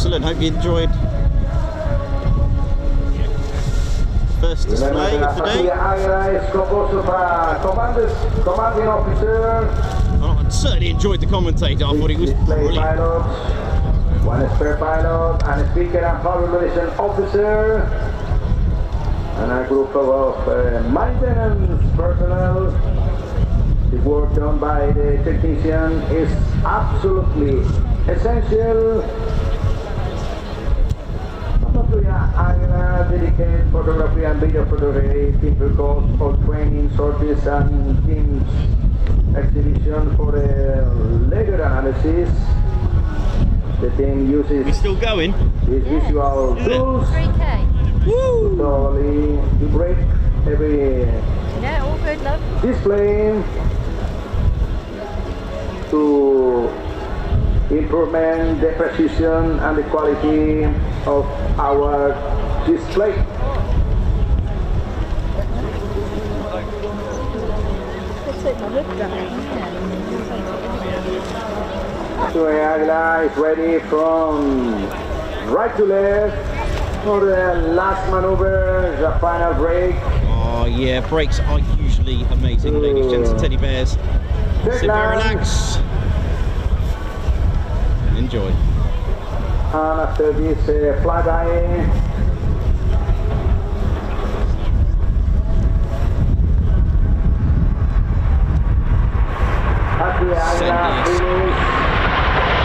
Excellent. Hope you enjoyed. First display of the day. Commanding officer. Oh, I certainly enjoyed the commentator. I thought he was brilliant. Pilot, one spare pilot, and a speaker and power relation officer, and a group of maintenance personnel. The work done by the technician is absolutely essential. Dedicated photography and video photography, people calls for training, sorties, and teams exhibition for later analysis. The team uses We're still going. these visual tools 3K. Woo! thoroughly to break every Yeah, all good, love. display to improvement the precision and the quality of our display. So Águila is ready from right to left for the last maneuver, the final break. Oh yeah, brakes are usually amazing, ladies, gents and teddy bears. Sit back, relax. Enjoy. And after this flyby, at the Águila finish,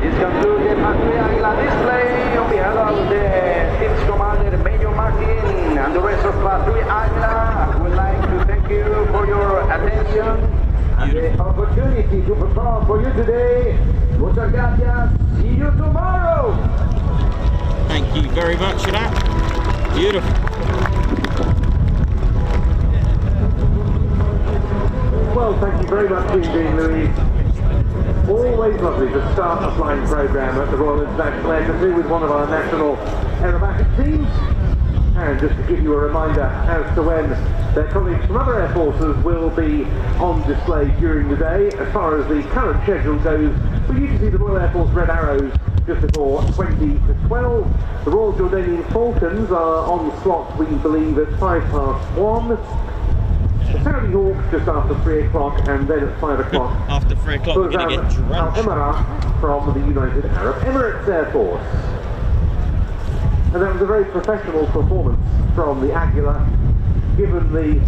this concludes the Patria Águila display on behalf of the team's commander Major Martin and the rest of Patria Águila. I would like to thank you for your attention and the opportunity to perform for you today. Muchas gracias. See you tomorrow. Thank you very much for that. Beautiful. Well, thank you very much indeed, Louis. Always lovely to start a flying programme at the Royal International Air Tattoo with one of our national aerobatic teams. And just to give you a reminder as to when their colleagues from other air forces will be on display during the day. As far as the current schedule goes, we usually see the Royal Air Force Red Arrows just before 20 to 12. The Royal Jordanian Falcons are on slot, we believe, at 1:05. The Saudi Hawk just after 3 o'clock, and then at 5 o'clock. After 3 o'clock, we're going to get drenched. Al-Emirat from the United Arab Emirates Air Force. And that was a very professional performance from the Águila, given the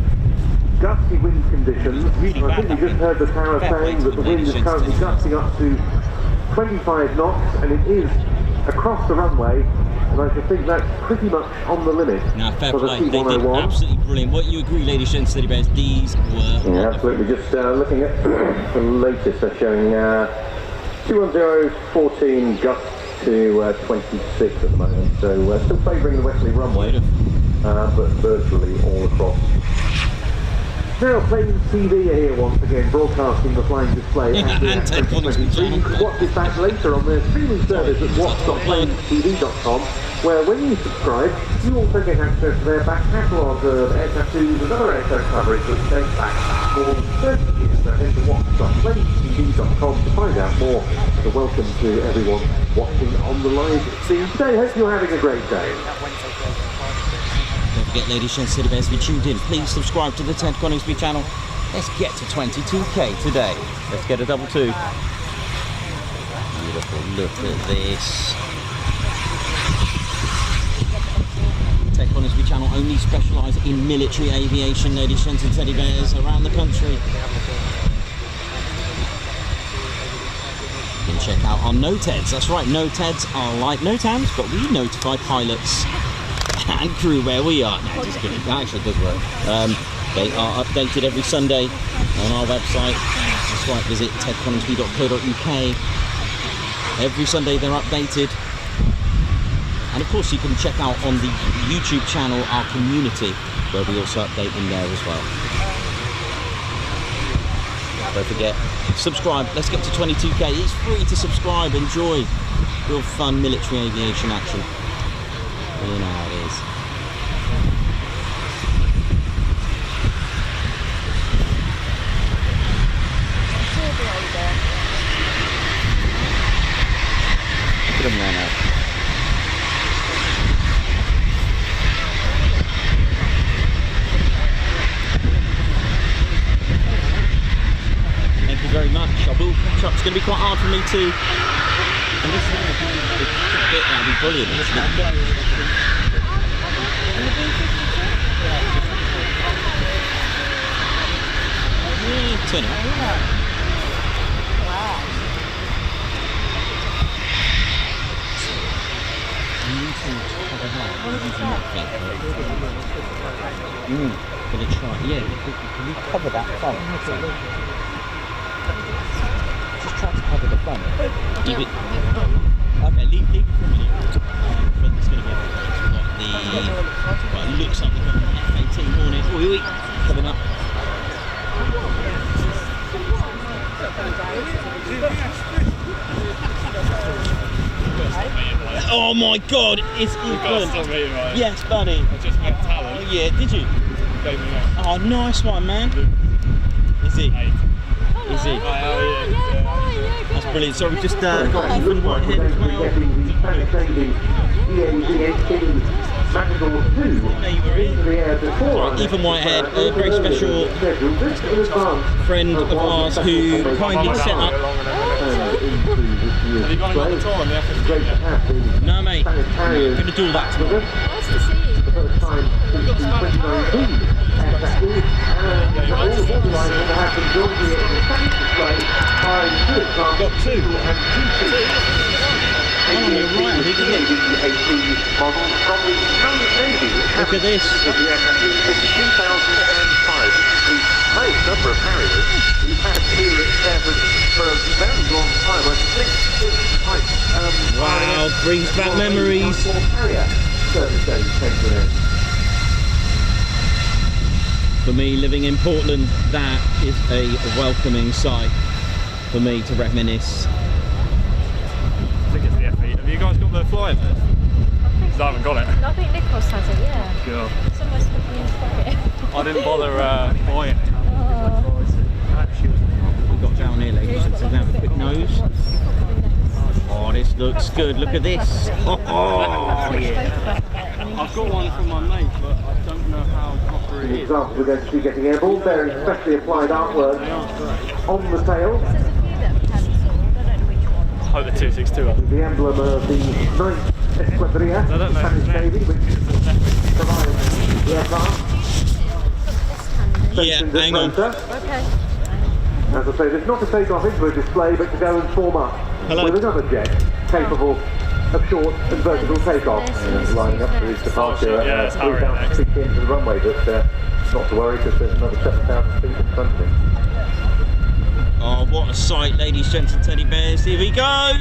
gusty wind conditions. Really I bad, think we that just heard the tower Fair play saying to that the the wind is ladies currently and gusting up to 25 knots, and it is across the runway. And I should think that's pretty much on the limit Now, fair for the play. They did C101. absolutely brilliant. What you agree, ladies and teddy bears? These were Yeah, absolutely. Just looking at the latest, they're showing 210s, 14 gusts to 26 at the moment. So still favouring the westerly runway, but virtually all across. Now, Plains TV are here once again, broadcasting the flying display at the And Ted Coningsby 2023. You can watch this back later on their streaming service at watch.planestv.com, where when you subscribe, you also get access to their back catalogue of air tattoos and other aircraft coverage which dates back more than 30 years. So head to watch.planestv.com to find out more. So welcome to everyone watching on the live stream today. Hope you're having a great day. Don't forget, ladies and teddy bears, if you tuned in, please subscribe to the Ted Coningsby channel. Let's get to 22k today. Let's get a double two. Beautiful, look at this. Ted Coningsby channel only specialise in military aviation, ladies and teddy bears, around the country. You can check out our NOTEDs. That's right, NOTEDs are like NOTAMs, but we notify pilots and crew where we are. No, just kidding. That actually does work. They are updated every Sunday on our website. That's right, visit tedconingsby.co.uk. Every Sunday they're updated. And of course you can check out on the YouTube channel our community, where we also update them there as well. Don't forget, subscribe. Let's get to 22k. It's free to subscribe. Enjoy real fun military aviation action. You know how it is. It's going to be quite hard for me to. And this is a bit that'll be brilliant, isn't it? Yeah, turn it. Gonna try, yeah. Can you cover that front? Just try to cover the front. Leave it. Okay, leave it for a minute. But it's gonna be we've got the. Right, it looks like we've got an F-18 Hornet. Oi, coming up. Oh my God, it's England. Yes, buddy. I just met talent. Oh, yeah, did you? Gave me that. Oh, nice one, man. Is he? Is he? That's brilliant. So we've just got Ethan Whitehead as well. Right, Ethan Whitehead, a very special friend of ours who kindly set up. Have you gone on the tour on the F-15? No, mate. I'm going to do that tomorrow. Nice to see you. For the first time since 2019. Got two. One on your right, I think, isn't it? Look at this. Highest number of Harriers we've had here at Fairford for a very long time. I think it's quite, Wow, brings back memories. For me, living in Portland, that is a welcoming sight for me to reminisce. I think it's the F-8. Have you guys got the flying vest? I haven't got it. I think Nicholas has it, yeah. God. Somewhere stuck in his pocket. I didn't bother buying it. We've got down here, ladies, so we have a quick nose. Oh, this looks good. Look at this. Oh, yeah. I've got one from my mate, but I don't know how proper it is. Examples we're going to be getting airborne, bearing specially applied artwork on the tail. There's a few that have cancelled, I don't know which ones. I hope the 262 are. The emblem of the 9th Esquadrilla, I don't know. Spanish Navy, which provides the aircraft. Yeah, hang on. Okay. As I say, this is not to take off into a display, but to go and form up with another jet capable of short and vertical takeoff. Lining up for his departure at 3,000 feet into the runway, but not to worry because there's another 7,000 feet in front of him. Oh, what a sight, ladies, gents and teddy bears. Here we go.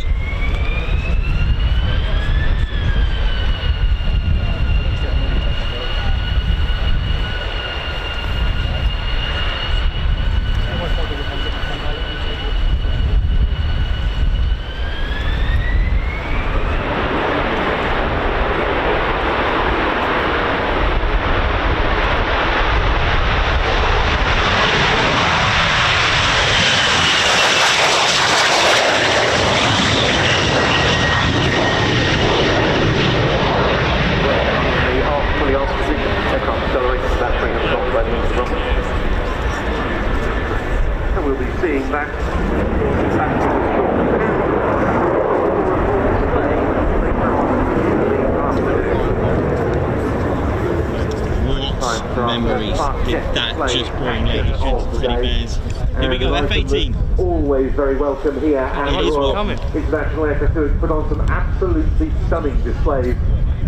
Always very welcome here at Royal International Aircraft to put on some absolutely stunning displays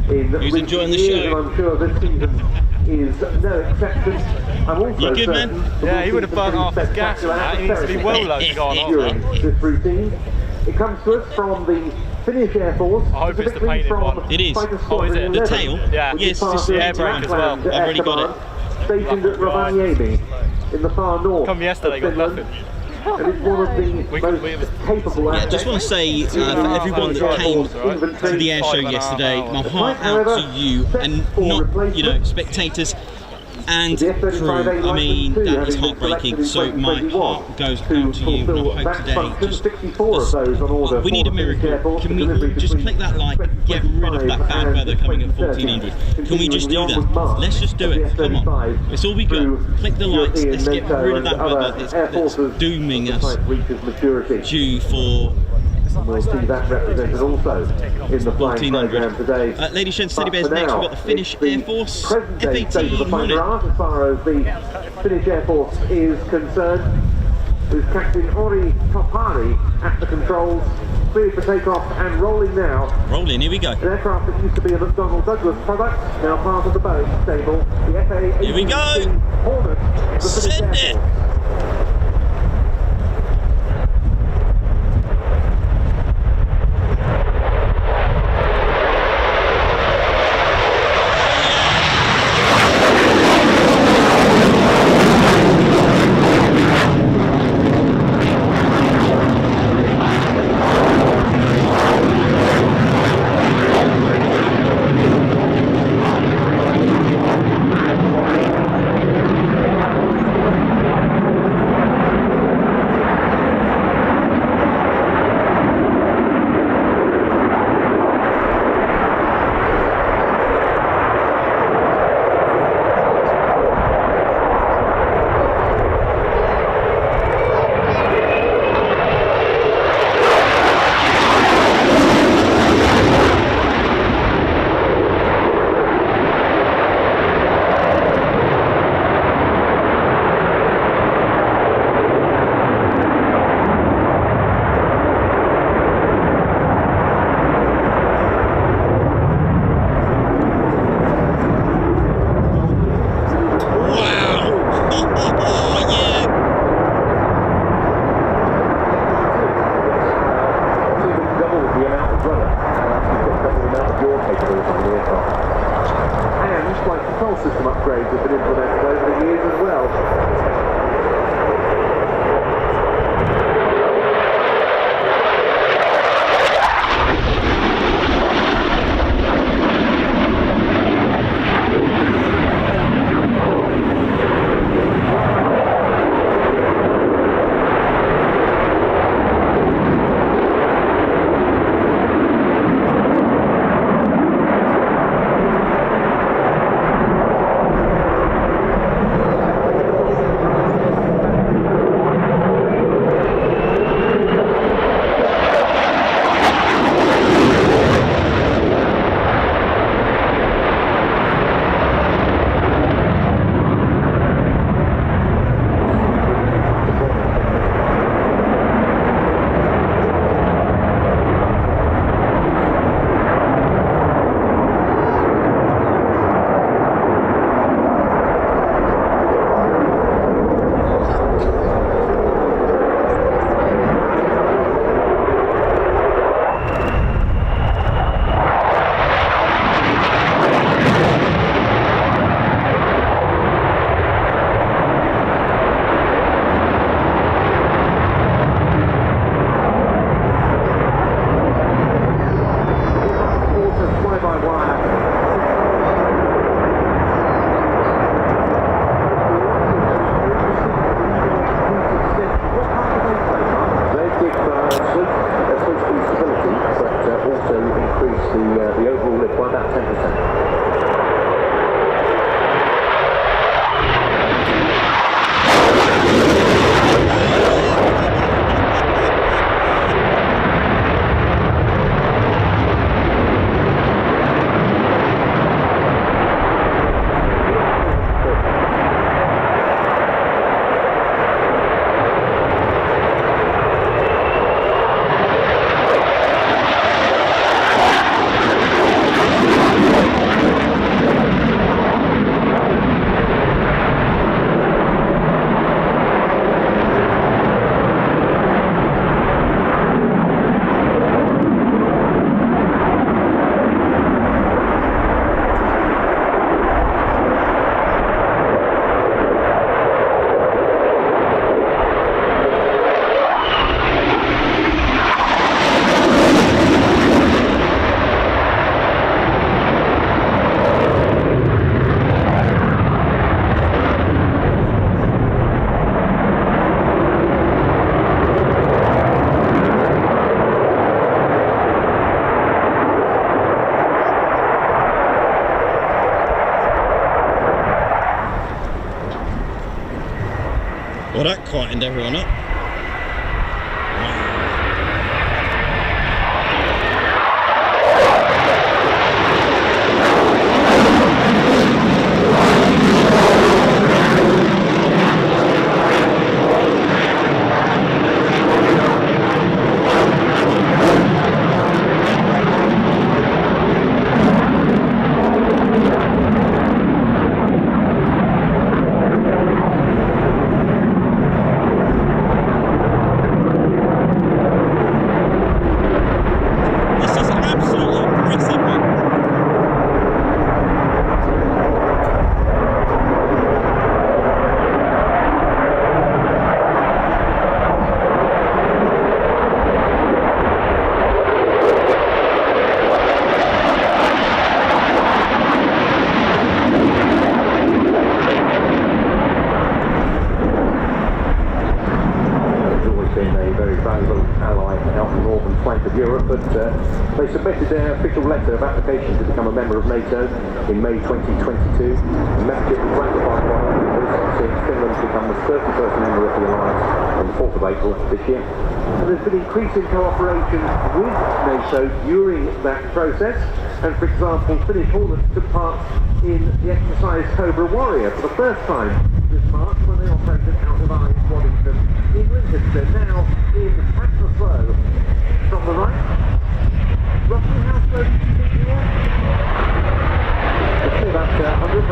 in Who's enjoying the show? And I'm sure this season is no exception. I'm also you good, man? Yeah, he would have burnt off his gas and that. He needs to be well low to go on during this routine. It comes to us from the Finnish Air Force. I hope it's the painted one. It is. Oh, is it? The tail? Yeah. Yes, it's the air brake as well. I've already got it. Stationed at Rovaniemi in the far north. Come yesterday, got nothing. And it's one of the most capable. Yeah, just want to say for everyone that came to the air show yesterday, my heart out to you, and not, you know, spectators and crew. I mean, that is heartbreaking. So my heart goes out to you. And I hope today, we need a miracle. Can we just click that like, get rid of that bad weather coming at 1400? Can we just do that? Let's just do it. Come on. It's all we got. Click the likes. Let's get rid of that weather that's dooming us due for. We'll see that represented also in the flying program today. Ladies and Steady Bears, next we've got the Finnish Air Force F-18 as far as the Finnish Air Force is concerned, with Captain Ori Topari at the controls, cleared for takeoff and rolling now. Rolling, here we go. An aircraft that used to be a McDonnell Douglas product, now part of the Boeing stable, the FA-18 Here we go! Hornet, the Finnish Send Air it! Force. quietened everyone up. They submitted their official letter of application to become a member of NATO in May 2022. The membership was ratified by all members since Finland became the 31st member of the alliance on the 4th of April this year. And there's been increasing cooperation with NATO during that process. And for example, Finnish Hornets took part in the exercise Cobra Warrior for the first time this March when they operated out of Waddington in Lincolnshire. Now in Atlas from the right. Roughly how slow do you think you are? It's still about 100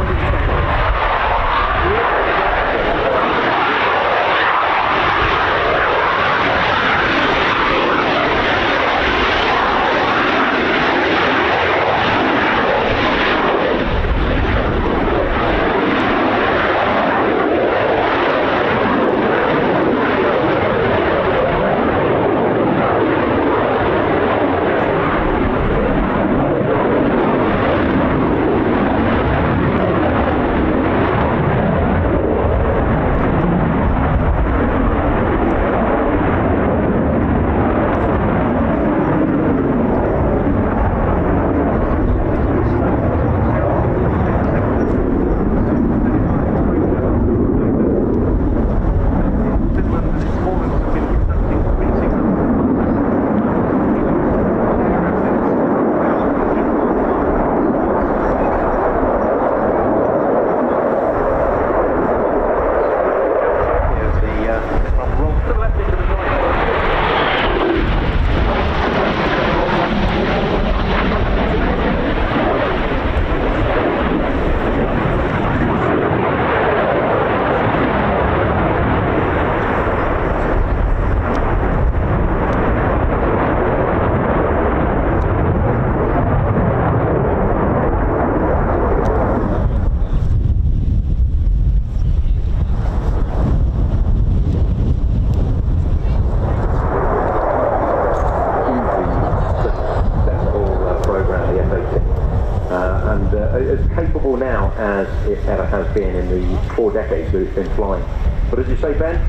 as it ever has been in the 4 decades that it's been flying. But as you say, Ben,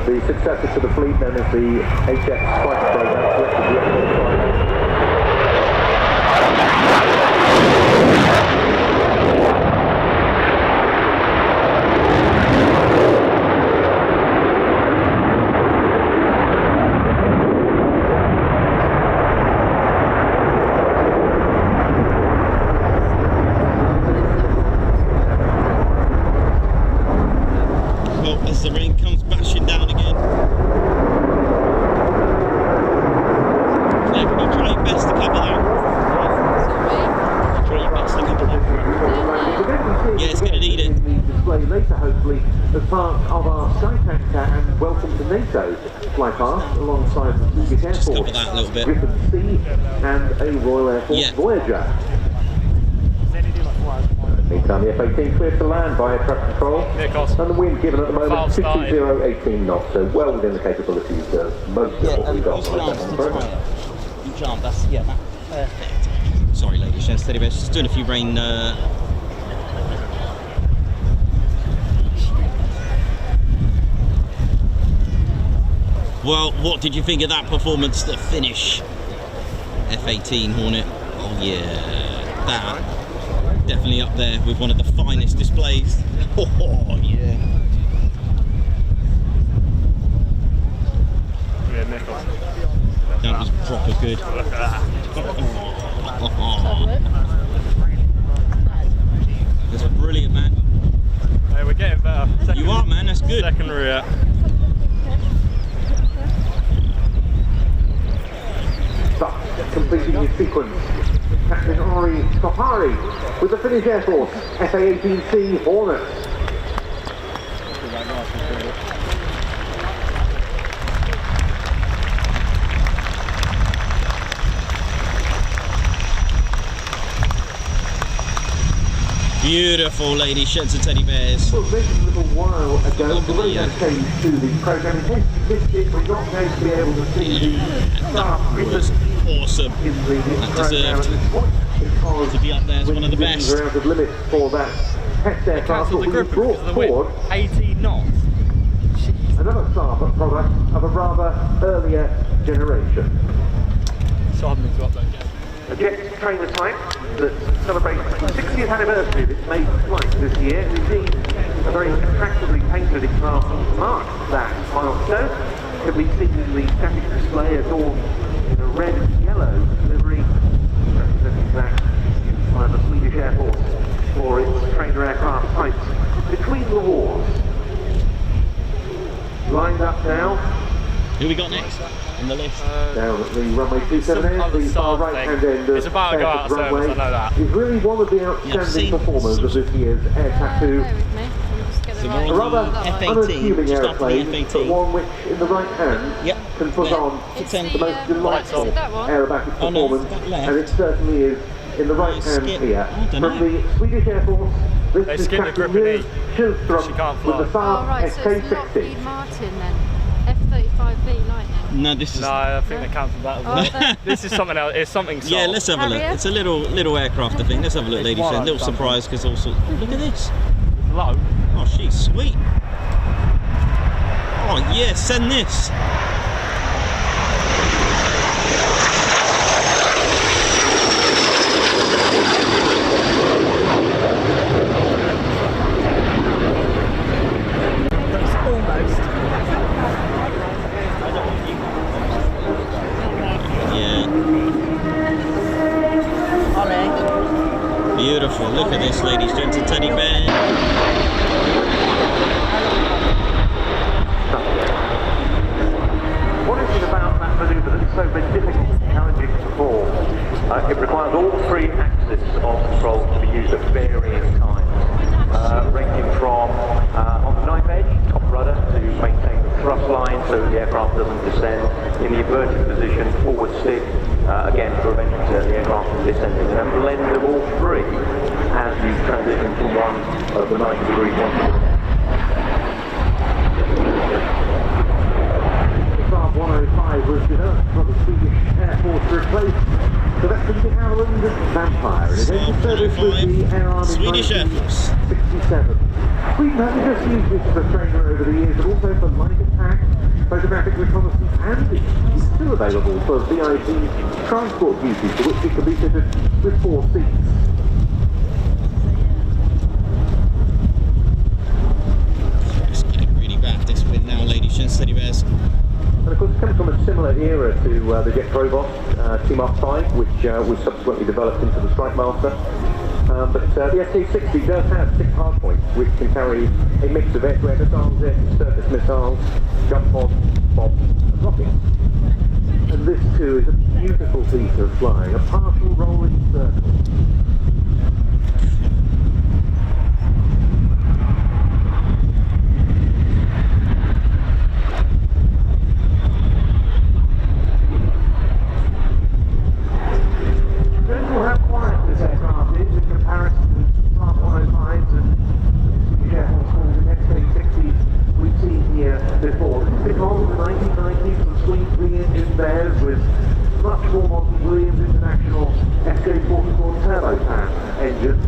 the successor to the fleet known as the HX fighter program selected the as the rain comes bashing down again. Everybody try your best to cover that. Try your best to cover that. Yeah, it's going to need it. The display later, hopefully, as part of our SkyTac and welcome to NATO fly past alongside the British Air Just Force, cover that a little bit. Gripen C and a Royal Air Force Voyager. Meantime, the F-18 cleared to land by air traffic control, and the wind given at the moment 220, 18 knots, so well within the capabilities of most of what we've got on the program. You jump, that's perfect. Sorry, ladies, steady base. Just doing a few rain. Well, what did you think of that performance? The finish, F-18 Hornet. Oh yeah, that. Definitely up there with one of the finest displays. Oh yeah. Nichols. That was proper good. Look at that. That's brilliant, man. Hey, we're getting better. You are, man. That's good. Second RIAT. But completing his sequence, Captain Ori Skopari with the Finnish Air Force FA-18C Hornets. Beautiful, lady sheds and teddy bears. Well, this is a little while ago, the radio changed to the programme. In case you missed it, we're not going to be able to see the staff was awesome. in the That programme at deserved this point, because to be up there as one of the best. we're out of limits for that test aircraft, Cancelled but the we Gripen brought because of the forward wind. 18 knots. another Saab product of a rather earlier generation. So I'm to upload again. A jet trainer type that celebrates the 60th anniversary of its maiden flight this year. Indeed, a very attractively painted example marks that milestone. Can be seen in the static display adorned in a red and yellow livery, representing that used by the Swedish Air Force for its trainer aircraft types between the wars. Lined up now. Who we got next on the list? Down at the runway 27 the far right hand end of It's about to go out of runway service, I know that. is really one of the outstanding performers of this year's Air Tattoo. Bear with me. I'll just get the So right we're A rather on the F-18, unassuming just after the aeroplane, but F-18. one which in the right hand Yep. can put on It's Ten. the most delightful is that one? aerobatic Oh, no, performance, that left. and it certainly is in the right hand skip. here. I don't From know. the Swedish Air Force, They this is skipped the Captain Gripen Liz She Schilstrom can't with the fly. Oh, Saab right, so it's SK-60. Lockheed Martin then. F-35B Lightning. No, this is. No, I think they cancelled that as Oh, well. they- This is something else. It's something soft. Yeah, let's have a look. Harrier? It's a little aircraft, I think. Let's have a look, ladies. one A I've little done. surprise because also look at this. Low. Oh, she's sweet. Oh yeah, send this. Yeah. Beautiful. Look at this, ladies, gents, and teddy bear. What is it about that manoeuvre that's so very difficult and challenging to perform? It requires all three axes of control to be used at varying times, ranging from on the knife edge, top rudder, to maintain the thrust line so the aircraft doesn't descend, in the inverted position, forward stick, again to prevent the aircraft from descending, and a blend of all three as you transition from one of the 90 degrees onto the next. Saab 105 was developed by the Swedish Air Force to replace the veteran de Havilland Vampire in advanced service with the Air Army Swedish Air Force. 1967. Sweden hasn't just used this as a trainer over the years, but also for light attack, photographic reconnaissance, and it's still available for VIP transport duties, for which it can be fitted with 4 seats. It's getting really bad, this wind now, ladies, gents, teddy bears. And of course, it comes from a similar era to the Jet Provost T-Mark 5, which was subsequently developed into the Strike Master. But the SK-60 does have 6 hardpoints, which can carry a mix of air-to-air missiles, air-to-surface missiles, jump pods, bombs, and rockets. And this too is a beautiful piece of flying, a partial rolling circle. Notice how quiet this aircraft is in comparison to Saab 105s and Swedish Air Force calls and SK-60s we've seen here before. This is because in the 1990s the Swedes re-engined theirs with much more modern Williams International SK-44 turbofan engines.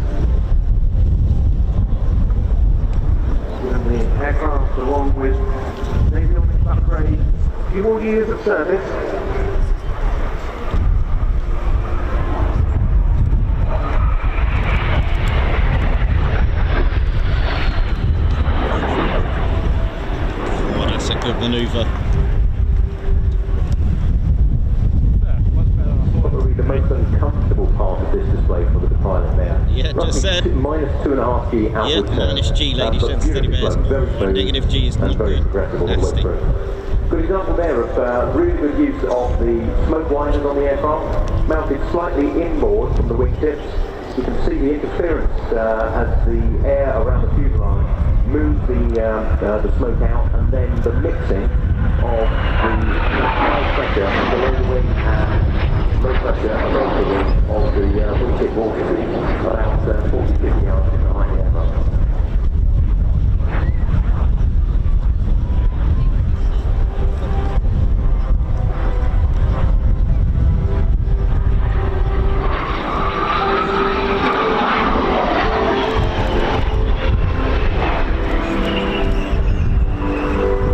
And the aircraft, along with avionics upgrades, a few more years of service. Oh, that's a good manoeuvre. Ted just said. -2.5 G outward Yep, minus G, ladies and beautifully teddy bears. slow, very smooth, Negative G is and not very good. progressive all the way Nasty. through. Good example there of really good use of the smoke winders on the aircraft, mounted slightly inboard from the wingtips. You can see the interference as the air around the fuselage moves the smoke out, and then the mixing